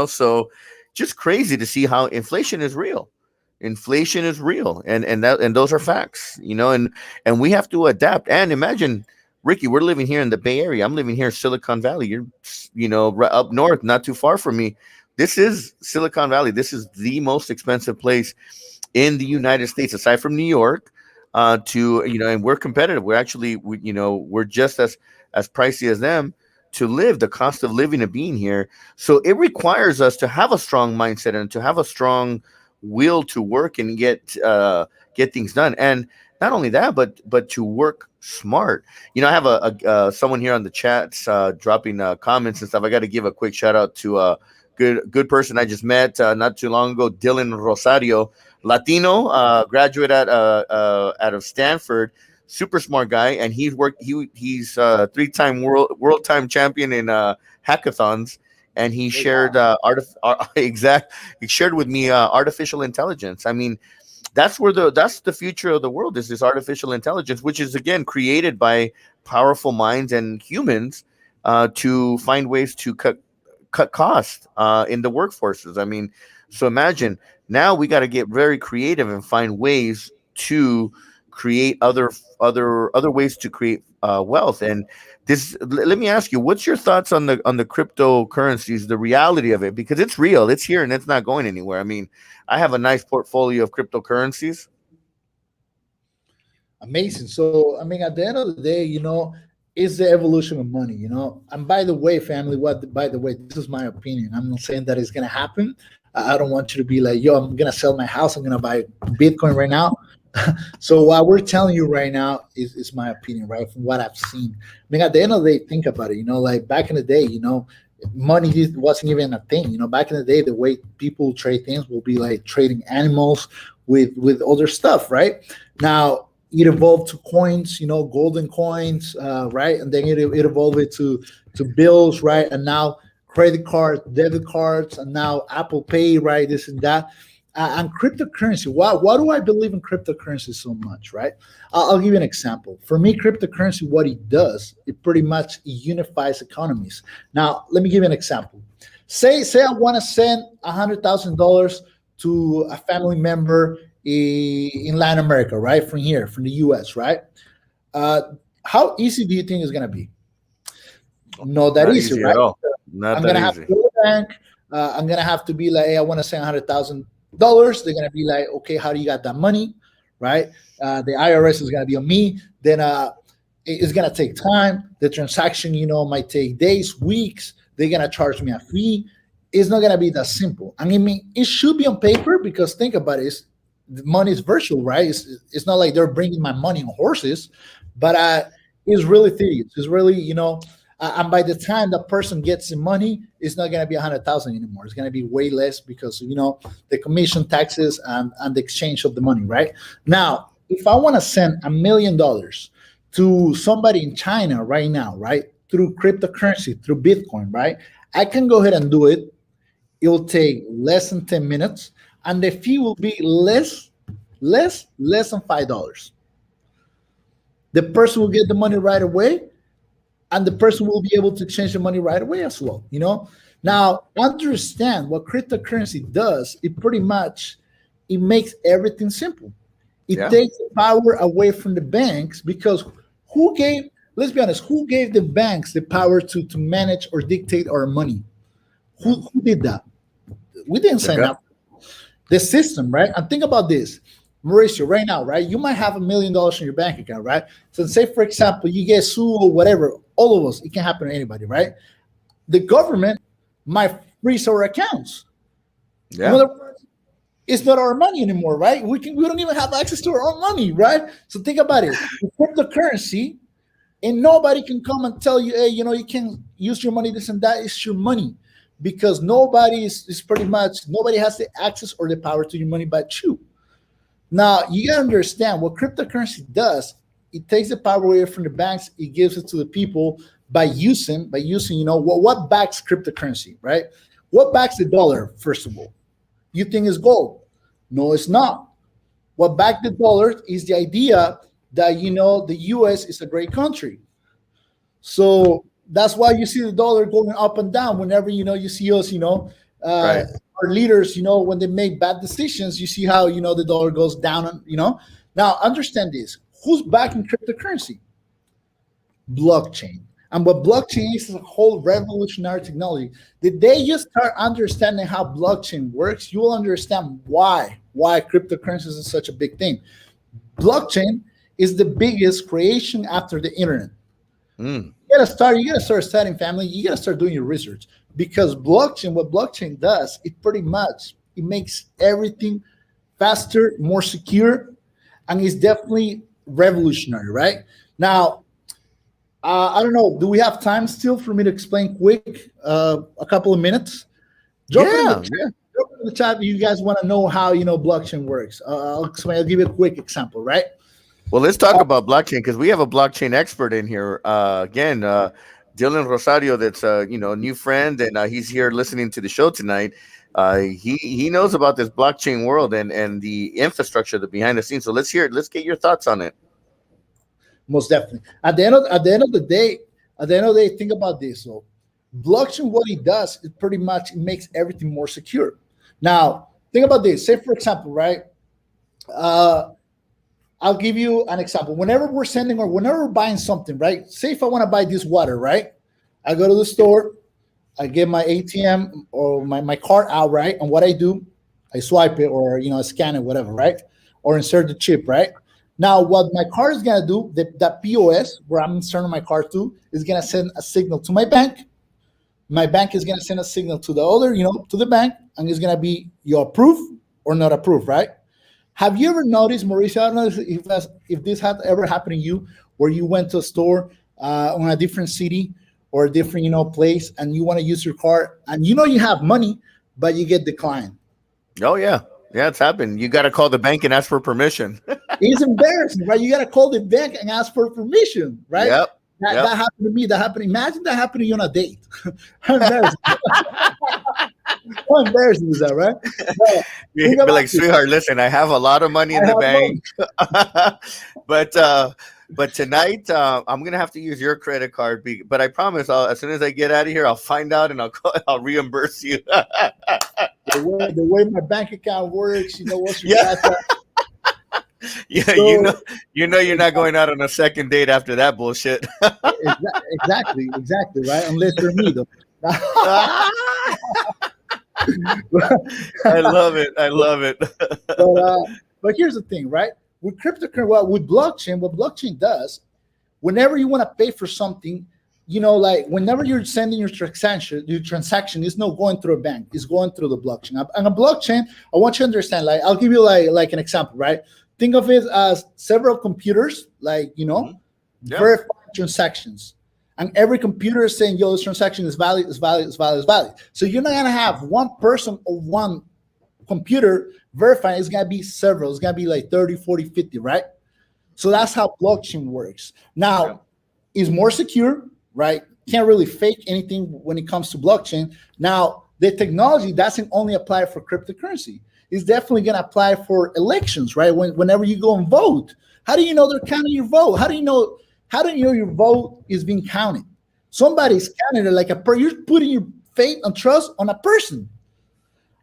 so just crazy to see how inflation is real. Inflation is real, and those are facts, and we have to adapt. And imagine, Ricky, we're living here in the Bay Area. I'm living here in Silicon Valley. You're, right up north, not too far from me. This is Silicon Valley. This is the most expensive place in the United States, aside from New York. And we're competitive. We're actually, we're just as pricey as them to live. The cost of living of being here, so it requires us to have a strong mindset and to have a strong will to work and get things done. And not only that, but to work smart. I have a someone here on the chats dropping comments and stuff. I got to give a quick shout out to a good person I just met not too long ago, Dylan Rosario, Latino, graduate out of Stanford, super smart guy, and he's 3-time world time champion in hackathons. And he shared he shared with me artificial intelligence. I mean, that's the future of the world, is this artificial intelligence, which is again created by powerful minds and humans to find ways to cut costs in the workforces. I mean, so imagine now we got to get very creative and find ways to create other ways to create wealth. And let me ask you, what's your thoughts on the cryptocurrencies, the reality of it? Because it's real, it's here, and it's not going anywhere. I mean, I have a nice portfolio of cryptocurrencies. Amazing. So, I mean, at the end of the day, is the evolution of money. And by the way, family, by the way, this is my opinion. I'm not saying that it's going to happen. I don't want you to be like, yo, I'm going to sell my house. I'm going to buy Bitcoin right now. So what we're telling you right now is my opinion, right? From what I've seen. I mean, at the end of the day, think about it. Like back in the day, money wasn't even a thing. Back in the day, the way people trade things will be like trading animals with other stuff, right? Now, it evolved to coins, golden coins, right? And then it evolved to bills, right? And now credit cards, debit cards, and now Apple Pay, right? This and that. And cryptocurrency, why do I believe in cryptocurrency so much, right? I'll give you an example. For me, cryptocurrency, what it does, it pretty much unifies economies. Now, let me give you an example. Say I want to send $100,000 to a family member in Latin America, right? From the US, right? How easy do you think it's going to be? Not that easy, right? At all. I'm going to have to go to the bank. I'm going to have to be like, hey, I want to send $100,000. They're going to be like, okay, how do you got that money, right? The IRS is going to be on me. Then it's going to take time. The transaction, might take days, weeks. They're going to charge me a fee. It's not going to be that simple. I mean, it should be on paper because think about it. The money is virtual, right? It's not like they're bringing my money on horses, but it's really tedious. It's really, and by the time the person gets the money, it's not going to be 100,000 anymore. It's going to be way less because, the commission taxes and the exchange of the money, right? Now, if I want to send $1 million to somebody in China right now, right, through cryptocurrency, through Bitcoin, right, I can go ahead and do it. It'll take less than 10 minutes. And the fee will be less than $5. The person will get the money right away, and the person will be able to change the money right away as well. Now understand what cryptocurrency does. It pretty much makes everything simple. It takes the power away from the banks because let's be honest, who gave the banks the power to manage or dictate our money? Who did that? We didn't sign up. The system, right? And think about this, Mauricio, right now, right? You might have $1 million in your bank account, right? So say, for example, you get sued or whatever, all of us, it can happen to anybody, right? The government might freeze our accounts. Yeah. In other words, it's not our money anymore, right? We don't even have access to our own money, right? So think about it. Cryptocurrency, and nobody can come and tell you, hey, you can use your money, this and that. It's your money. Because nobody has the access or the power to your money but you. Now, you got to understand what cryptocurrency does. It takes the power away from the banks. It gives it to the people by using, what backs cryptocurrency, right? What backs the dollar, first of all? You think it's gold. No, it's not. What backs the dollar is the idea that, the U.S. is a great country. So that's why you see the dollar going up and down whenever, you see us, right. Our leaders, when they make bad decisions, you see how, the dollar goes down, and, Now, understand this. Who's backing cryptocurrency? Blockchain. And what blockchain is a whole revolutionary technology. The day you start understanding how blockchain works, you will understand why cryptocurrency is such a big thing. Blockchain is the biggest creation after the internet. You gotta start studying, family. You gotta start doing your research because what blockchain does, it makes everything faster, more secure, and it's definitely revolutionary, right? Now, I don't know. Do we have time still for me to explain quick? A couple of minutes. Drop in the chat. You guys want to know how blockchain works? I'll explain. I'll give you a quick example, right? Well, let's talk about blockchain because we have a blockchain expert in here. Dylan Rosario, that's a new friend, and he's here listening to the show tonight. He knows about this blockchain world and the infrastructure, the behind the scenes. So let's hear it. Let's get your thoughts on it. Most definitely. At the end of the day, At the end of the day, think about this. So blockchain, what it does is pretty much it makes everything more secure. Now, think about this. Say, for example, right? I'll give you an example. Whenever we're sending or whenever we're buying something, right? Say if I want to buy this water, right? I go to the store, I get my ATM or my card out, right? And what I do, I swipe it or I scan it, whatever, right? Or insert the chip, right? Now, what my card is gonna do, that POS where I'm inserting my card to, is gonna send a signal to my bank. My bank is gonna send a signal to the other, to the bank, and it's gonna be you approve or not approve, right? Have you ever noticed, Mauricio? I don't know if this had ever happened to you, where you went to a store on a different city or a different place, and you want to use your card, and you have money, but you get declined. Oh yeah, it's happened. You got to call the bank and ask for permission. It's embarrassing, right? You got to call the bank and ask for permission, right? Yep. That happened to me. That happened. Imagine that happened to you on a date. How embarrassing! How embarrassing is that, right? You'd be like, sweetheart, listen, I have a lot of money in the bank, but tonight I'm gonna have to use your credit card. But I promise, as soon as I get out of here, I'll find out and I'll reimburse you. The way my bank account works, what's your Yeah, so, you're not going out on a second date after that bullshit. Exactly, right? Unless you're me, though. I love it. But here's the thing, right? With cryptocurrency, with blockchain, what blockchain does, whenever you want to pay for something, like whenever you're sending your transaction is not going through a bank, it's going through the blockchain. And a blockchain, I want you to understand, like I'll give you like an example, right? Think of it as several computers, like verifying transactions. And every computer is saying, this transaction is valid, is valid, is valid, is valid. So you're not gonna have one person or one computer verifying, it's gonna be several, it's gonna be like 30, 40, 50, right? So that's how blockchain works. Now, it's more secure, right? Can't really fake anything when it comes to blockchain. Now, the technology doesn't only apply for cryptocurrency. It's definitely going to apply for elections, right? Whenever you go and vote, how do you know they're counting your vote? How do you know your vote is being counted? Somebody's counting it like you're putting your faith and trust on a person.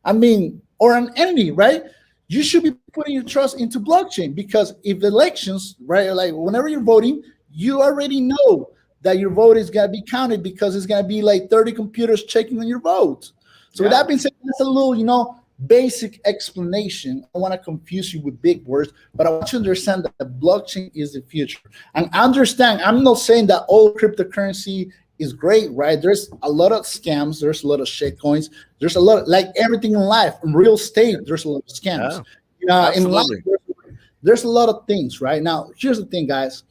Or an entity, right? You should be putting your trust into blockchain, because if elections, right, like whenever you're voting, you already know that your vote is going to be counted, because it's going to be like 30 computers checking on your vote. So with that being said, that's a little, basic explanation. I don't want to confuse you with big words, but I want you to understand that the blockchain is the future. And understand, I'm not saying that all cryptocurrency is great, right? There's a lot of scams. There's a lot of shit coins. There's a lot, like everything in life. In real estate, there's a lot of scams. In life, there's a lot of things, right? Now, here's the thing, guys.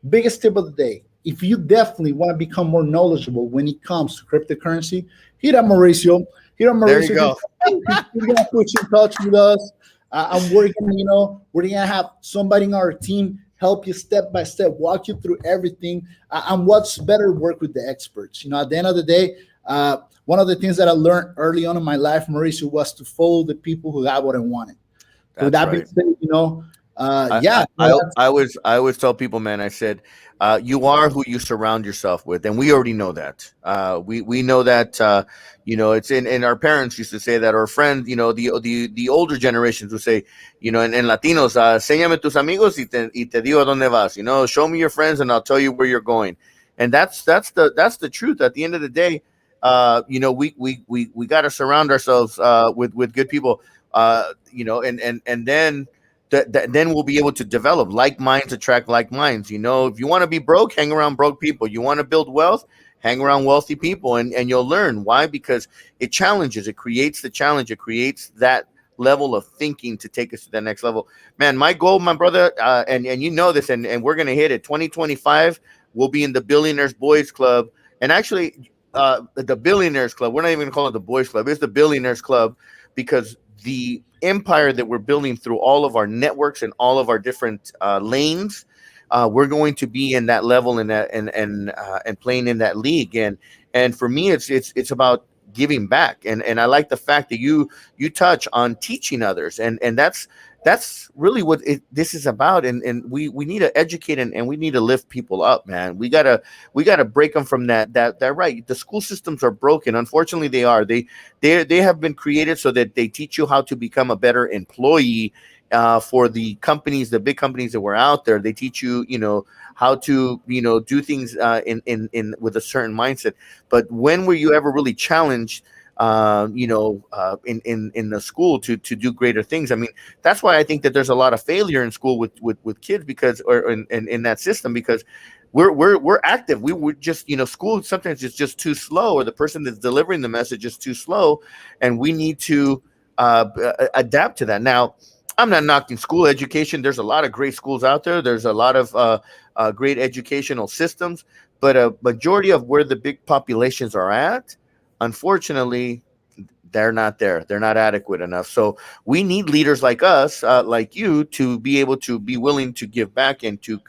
Biggest tip of the day. If you definitely want to become more knowledgeable when it comes to cryptocurrency, hit up Mauricio. There you go. We're gonna put you in touch with us. I'm working. We're gonna have somebody in our team help you step by step, walk you through everything. And what's better, work with the experts. At the end of the day, one of the things that I learned early on in my life, Mauricio, was to follow the people who got what I wanted. So that being said, I always tell people, man, I said, you are who you surround yourself with, and we already know that. We know that. It's in our parents used to say that, or friends. The older generations would say, in Latinos, "Séñame tus amigos y te digo a dónde vas." Show me your friends, and I'll tell you where you're going. And that's the truth. At the end of the day, we got to surround ourselves with good people. And then. Then we'll be able to develop. Like minds attract like minds. If you want to be broke, hang around broke people. You want to build wealth, hang around wealthy people, and you'll learn. Why? Because it challenges. It creates the challenge. It creates that level of thinking to take us to the next level. Man, my goal, my brother, and you know this, and we're going to hit it. 2025, we'll be in the Billionaires Boys Club. And actually, the Billionaires Club, we're not even going to call it the Boys Club. It's the Billionaires Club, because the empire that we're building through all of our networks and all of our different lanes, we're going to be in that level and playing in that league. And for me, it's about giving back. And I like the fact that you touch on teaching others, and that's that's really what this is about. And we need to educate, and we need to lift people up, man. We gotta break them from that right. The school systems are broken. Unfortunately, they are. They have been created so that they teach you how to become a better employee. For the companies, the big companies that were out there, they teach you, how to, do things in with a certain mindset. But when were you ever really challenged, in the school to do greater things? I mean, that's why I think that there's a lot of failure in school with kids, because, or in that system, because we're active. We're just, school sometimes is just too slow, or the person that's delivering the message is too slow, and we need to adapt to that. Now, I'm not knocking school education. There's a lot of great schools out there. There's a lot of great educational systems, but a majority of where the big populations are at, unfortunately, they're not there. They're not adequate enough. So we need leaders like us, like you, to be able to be willing to give back and to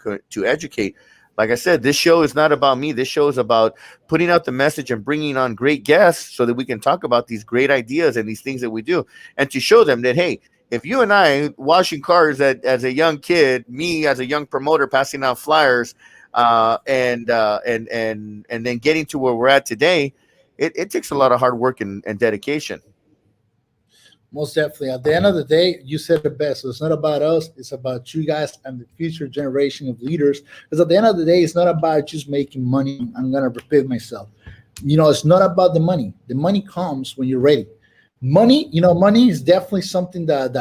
educate. Like I said, this show is not about me. This show is about putting out the message and bringing on great guests so that we can talk about these great ideas and these things that we do, and to show them that, hey, if you and I washing cars as a young kid, me as a young promoter passing out flyers, and then getting to where we're at today, it takes a lot of hard work and dedication. Most definitely. At the end of the day, you said it best. So it's not about us. It's about you guys and the future generation of leaders. Because at the end of the day, it's not about just making money. I'm going to repeat myself. It's not about the money. The money comes when you're ready. Money is definitely something that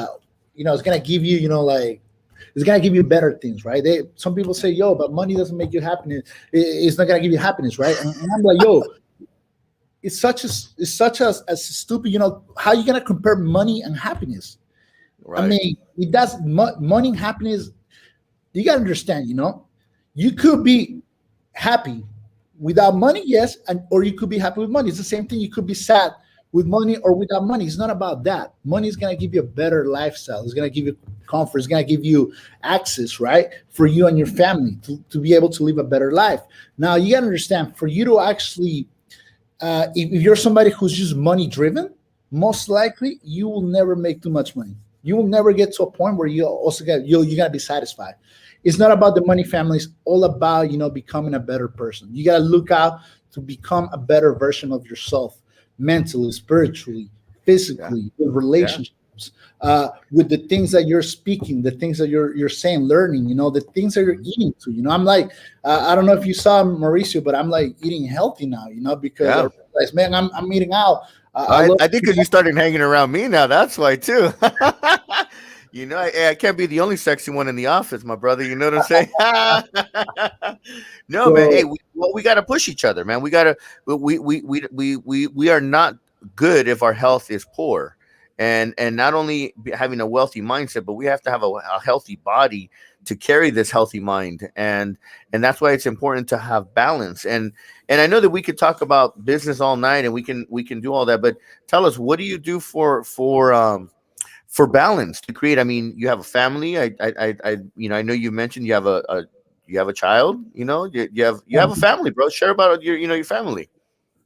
is going to give you, like, it's going to give you better things, right? Some people say, yo, but money doesn't make you happiness. It's not going to give you happiness, right? And I'm like, yo, it's such a stupid, how you going to compare money and happiness? Right. I mean, it does. Money and happiness, you got to understand, you could be happy without money, yes, or you could be happy with money. It's the same thing. You could be sad with money or without money. It's not about that. Money is going to give you a better lifestyle. It's going to give you comfort. It's going to give you access, right, for you and your family to be able to live a better life. Now, you got to understand, for you to actually, if you're somebody who's just money driven, most likely you will never make too much money. You will never get to a point where you're going to be satisfied. It's not about the money, family. It's all about, becoming a better person. You got to look out to become a better version of yourself, mentally, spiritually, physically, with relationships, with the things that you're speaking, the things that you're saying, learning, the things that you're eating to. I'm like, I don't know if you saw Mauricio, but I'm like eating healthy now, because I realized, man, I'm eating out. I think because you started hanging around me now, that's why too. I can't be the only sexy one in the office, my brother. You know what I'm saying? No, man. Hey, we got to push each other, man. We are not good if our health is poor, and not only having a wealthy mindset, but we have to have a healthy body to carry this healthy mind, and that's why it's important to have balance. And I know that we could talk about business all night, and we can do all that, but tell us, what do you do for balance to create? I mean, you have a family. I know you mentioned you have a child. You have a family, bro. Share about your family.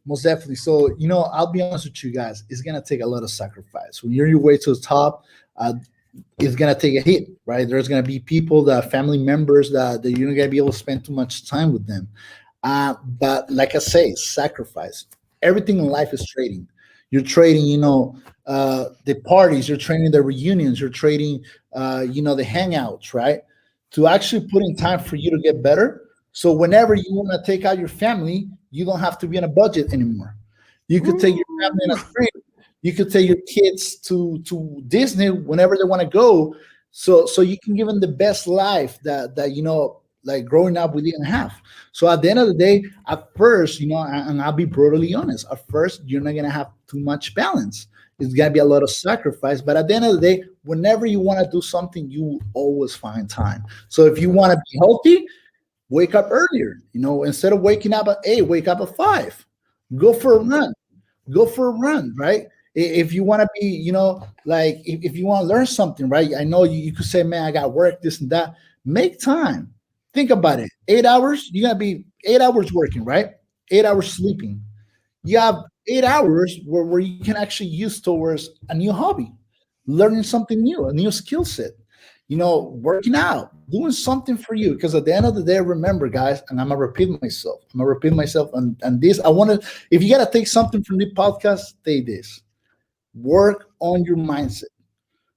Most definitely. So, I'll be honest with you guys. It's gonna take a lot of sacrifice when you're your way to the top. It's gonna take a hit, right? There's gonna be people, family members that you're not gonna be able to spend too much time with them. But like I say, sacrifice. Everything in life is trading. You're trading, the parties, you're trading the reunions, you're trading, the hangouts, right? To actually put in time for you to get better. So whenever you want to take out your family, you don't have to be on a budget anymore. You could take your family on a trip. You could take your kids to Disney whenever they want to go. So you can give them the best life that like growing up we didn't have. So at the end of the day, at first, and I'll be brutally honest, at first you're not gonna have too much balance. It's gonna be a lot of sacrifice. But at the end of the day, whenever you want to do something, you will always find time. So if you want to be healthy, wake up earlier. Instead of waking up at 8, wake up at 5. Go for a run. Go for a run, right? If you want to be, like if you want to learn something, right? I know you could say, man, I got work, this and that. Make time. Think about it. 8 hours, you're going to be 8 hours working, right? 8 hours sleeping. You have 8 hours where you can actually use towards a new hobby. learning something new, a new skill set, working out, doing something for you. Because at the end of the day, remember, guys, and I'm gonna repeat myself. And this, I want to. If you gotta take something from the podcast, take this. Work on your mindset.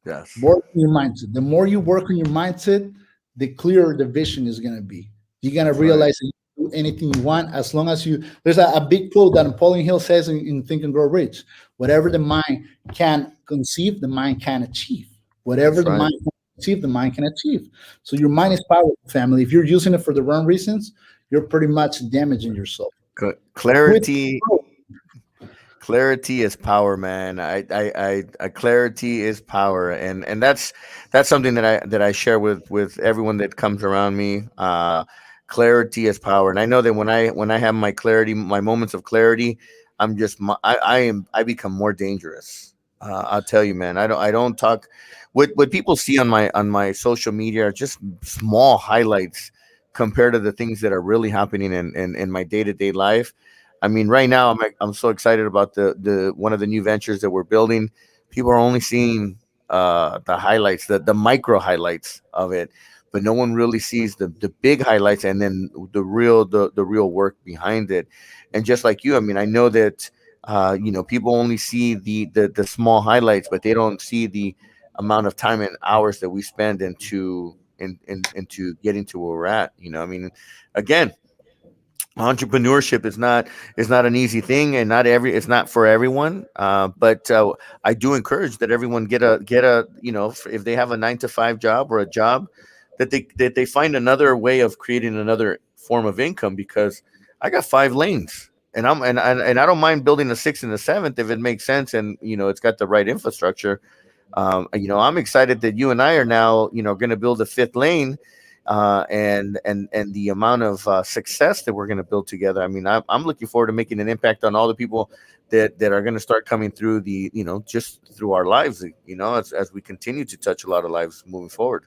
Yes. Work on your mindset. The more you work on your mindset, the clearer the vision is gonna be. You're gonna Right. realize that you can do anything you want as long as you. There's a big quote that Napoleon Hill says in Think and Grow Rich. Whatever the mind can conceive, the mind can achieve. Whatever That's the right. mind can conceive, the mind can achieve. So your mind is powerful, family. If you're using it for the wrong reasons, you're pretty much damaging yourself. Quit. Clarity. Clarity is power, man. Clarity is power, and that's something that I share with everyone that comes around me. Clarity is power, and I know that when I have my clarity, my moments of clarity, I become more dangerous. I'll tell you, man. I don't talk. What people see on my social media are just small highlights compared to the things that are really happening in my day to day life. I mean, right now I'm so excited about the one of the new ventures that we're building. People are only seeing the highlights, the micro highlights of it, but no one really sees the big highlights and then the real work behind it. And just like you, I mean, I know that people only see the small highlights, but they don't see the amount of time and hours that we spend into getting to where we're at. I mean, again, entrepreneurship is not an easy thing, and it's not for everyone, but I do encourage that everyone get a if they have a 9 to 5 job or a job, that they find another way of creating another form of income, because I got 5 lanes, and I don't mind building a sixth and a seventh if it makes sense, and it's got the right infrastructure. I'm excited that you and I are now, going to build a fifth lane, and the amount of success that we're going to build together. I mean, I'm looking forward to making an impact on all the people that are going to start coming through just through our lives, as we continue to touch a lot of lives moving forward.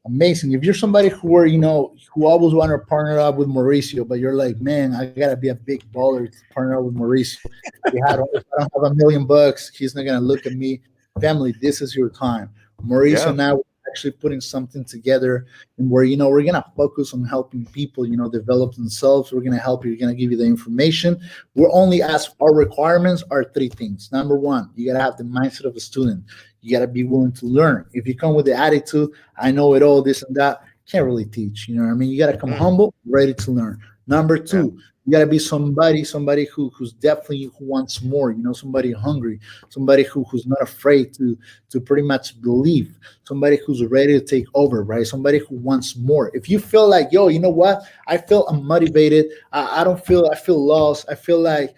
Amazing. If you're somebody who always want to partner up with Mauricio, but you're like, man, I gotta be a big baller to partner up with Mauricio. If I don't have $1 million, he's not gonna look at me. Family, this is your time. Mauricio Yeah. and I were actually putting something together, and where we're gonna focus on helping people, develop themselves. We're gonna help you. We're gonna give you the information. We're only ask our requirements are 3 things. Number one, you gotta have the mindset of a student. You got to be willing to learn. If you come with the attitude, I know it all, this and that, can't really teach. You know what I mean? You got to come Mm, humble, ready to learn. Number yeah. two, you got to be somebody who's definitely who wants more. Somebody hungry, somebody who's not afraid to pretty much believe. Somebody who's ready to take over, right? Somebody who wants more. If you feel like, yo, you know what? I feel unmotivated. I don't feel. I feel lost. I feel like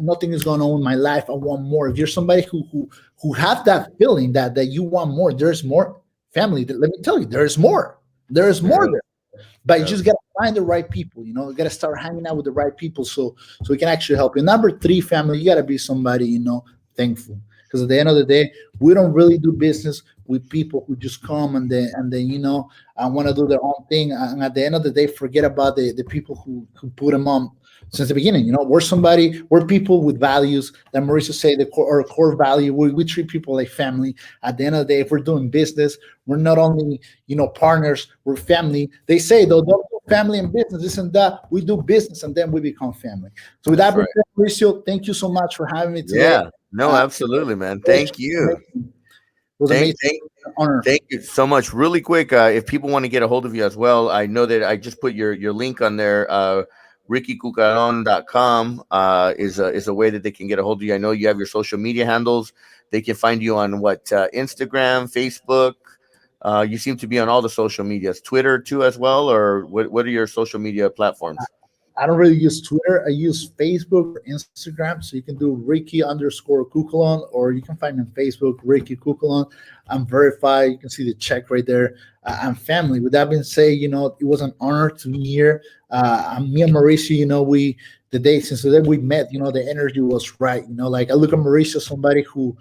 nothing is going on in my life. I want more. If you're somebody who have that feeling that you want more, there's more. Family, let me tell you, there's more. There's more Yes. there. But you just Yes. gotta find the right people. You gotta start hanging out with the right people so we can actually help you. Number three, family, you gotta be somebody thankful. Because at the end of the day, we don't really do business with people who just come and then want to do their own thing. And at the end of the day, forget about the people who put them on since the beginning. We're people with values that Mauricio say our core value. We treat people like family. At the end of the day, if we're doing business, we're not only partners, we're family. They say though, don't do family and business, this and that. We do business and then we become family. So with That's that being right. said, Mauricio, thank you so much for having me today. Yeah. No, Uh, absolutely, man. it Thank you. was Thank, amazing. thank, Honor. Thank you so much. Really quick, if people want to get a hold of you as well, I know that I just put your link on there. RickyCucalon.com is a way that they can get a hold of you. I know you have your social media handles. They can find you on Instagram, Facebook. You seem to be on all the social medias, Twitter too as well, or what are your social media platforms? I don't really use Twitter. I use Facebook or Instagram. So you can do Ricky_Cucalon, or you can find me on Facebook, Ricky Cucalon. I'm verified. You can see the check right there. I'm family. With that being said, it was an honor to be here. Me and Mauricio, since the day we met, the energy was right. Like I look at Mauricio, somebody who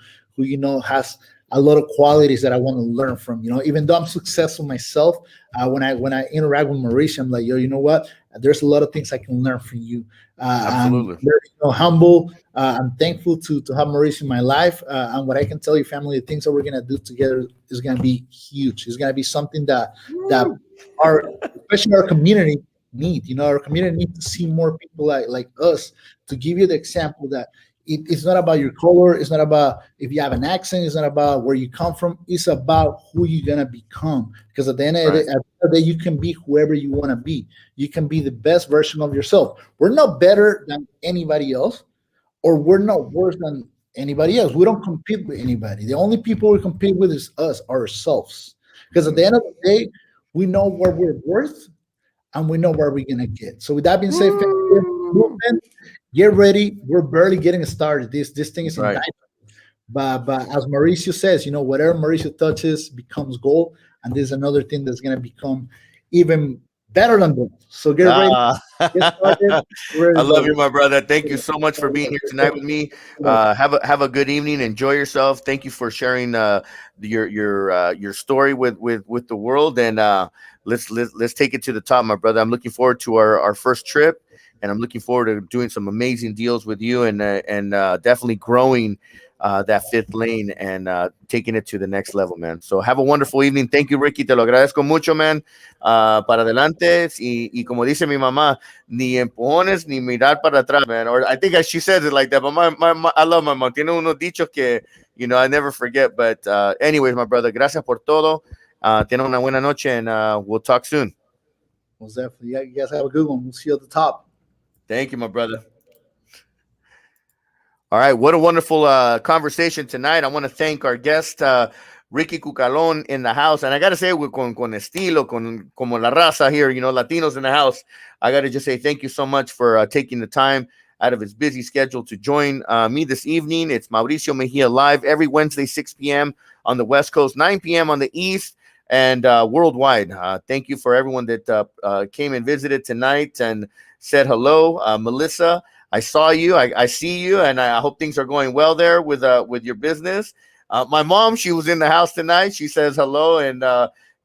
has a lot of qualities that I want to learn from. Even though I'm successful myself, when I interact with Mauricio, I'm like, yo, you know what? There's a lot of things I can learn from you. I'm Absolutely. very humble. I'm thankful to have Mauricio in my life. And what I can tell you, family, the things that we're gonna do together is gonna be huge. It's gonna be something that our, especially our community need. Our community needs to see more people like us. To give you the example that it's not about your color, it's not about if you have an accent, it's not about where you come from, it's about who you're gonna become. Because at the end of Right. the day, you can be whoever you want to be. You can be the best version of yourself. We're not better than anybody else, or we're not worse than anybody else. We don't compete with anybody. The only people we compete with is us, ourselves. Because at the end of the day, we know what we're worth and we know where we're gonna get. So with that being said, movement, get ready. We're barely getting started. This thing is in Right. but as Mauricio says, whatever Mauricio touches becomes gold, and there's another thing that's gonna become even better than gold. So get ready, get started. We're I ready to love you, go. my brother. Thank you so much for being here tonight with me. Have a good evening. Enjoy yourself. Thank you for sharing your story with the world. And let's take it to the top, my brother. I'm looking forward to our first trip, and I'm looking forward to doing some amazing deals with you, and definitely growing that fifth lane and taking it to the next level, man. So have a wonderful evening. Thank you, Ricky. Te lo agradezco mucho, man. Para adelante. Y como dice mi mamá, ni empujones ni mirar para atrás, man. Or I think she says it like that. But I love my mom. Tiene unos dichos que, I never forget. But anyways, my brother, gracias por todo. Tiene una buena noche, and we'll talk soon. Most definitely. Yeah, you guys have a good one. We'll see you at the top. Thank you, my brother. All right, what a wonderful conversation tonight. I want to thank our guest, Ricky Cucalon, in the house. And I got to say, con estilo, como la raza here, Latinos in the house, I got to just say thank you so much for taking the time out of his busy schedule to join me this evening. It's Mauricio Mejia Live every Wednesday, 6 p.m. on the West Coast, 9 p.m. on the East, and worldwide. Thank you for everyone that came and visited tonight and said hello. Melissa, I saw you. I see you, and I hope things are going well there with your business. My mom, she was in the house tonight. She says hello, and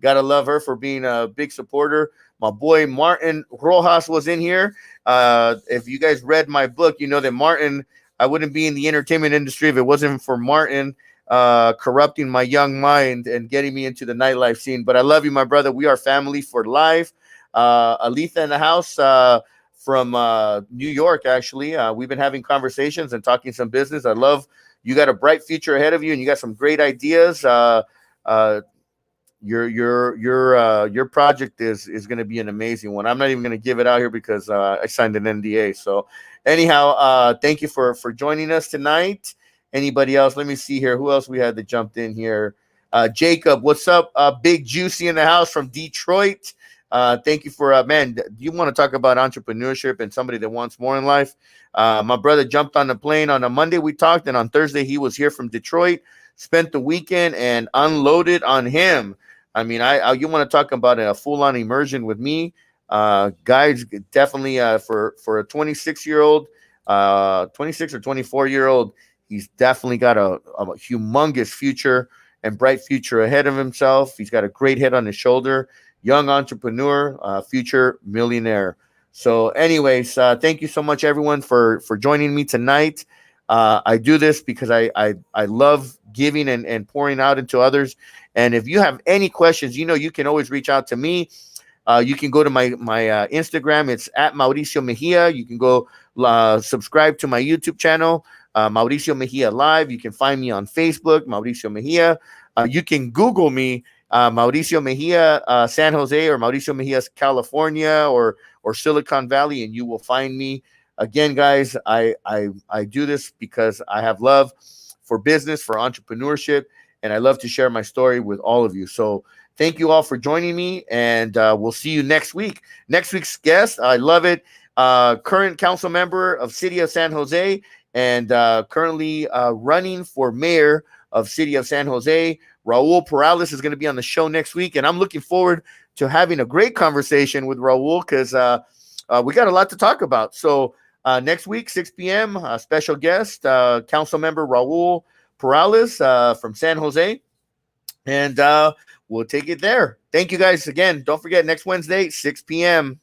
gotta love her for being a big supporter. My boy Martin Rojas was in here. If you guys read my book, you know that Martin, I wouldn't be in the entertainment industry if it wasn't for Martin corrupting my young mind and getting me into the nightlife scene. But I love you, my brother. We are family for life. Aletha in the house. From New York, actually. We've been having conversations and talking some business. I love you. Got a bright future ahead of you, and you got some great ideas. Your project is going to be an amazing one. I'm not even going to give it out here because I signed an NDA. So anyhow, thank you for joining us tonight. Anybody else? Let me see here. Who else we had that jumped in here? Jacob, what's up? Big Juicy in the house from Detroit. Thank you for man. Do you want to talk about entrepreneurship and somebody that wants more in life? My brother jumped on the plane on a Monday. We talked, and on Thursday he was here from Detroit. Spent the weekend and unloaded on him. I mean, you want to talk about a full-on immersion with me, guys? Definitely for a 26-year-old, 26 or 24-year-old, he's definitely got a humongous future and bright future ahead of himself. He's got a great head on his shoulder. Young entrepreneur, future millionaire. So anyways, thank you so much, everyone, for joining me tonight. I do this because I love giving and pouring out into others. And if you have any questions, you can always reach out to me. You can go to my Instagram. It's at Mauricio Mejia. You can go subscribe to my YouTube channel, Mauricio Mejia Live. You can find me on Facebook, Mauricio Mejia. You can Google me, Mauricio Mejia San Jose, or Mauricio Mejia California, or Silicon Valley, and you will find me. Again, guys, I do this because I have love for business, for entrepreneurship, and I love to share my story with all of you. So thank you all for joining me, and we'll see you next week. Next week's guest, I love it, current council member of City of San Jose, and currently running for mayor of City of San Jose. Raul Perales is going to be on the show next week, and I'm looking forward to having a great conversation with Raul because we got a lot to talk about. So next week, 6 p.m., special guest, council member Raul Perales from San Jose. And we'll take it there. Thank you guys again. Don't forget, next Wednesday, 6 p.m.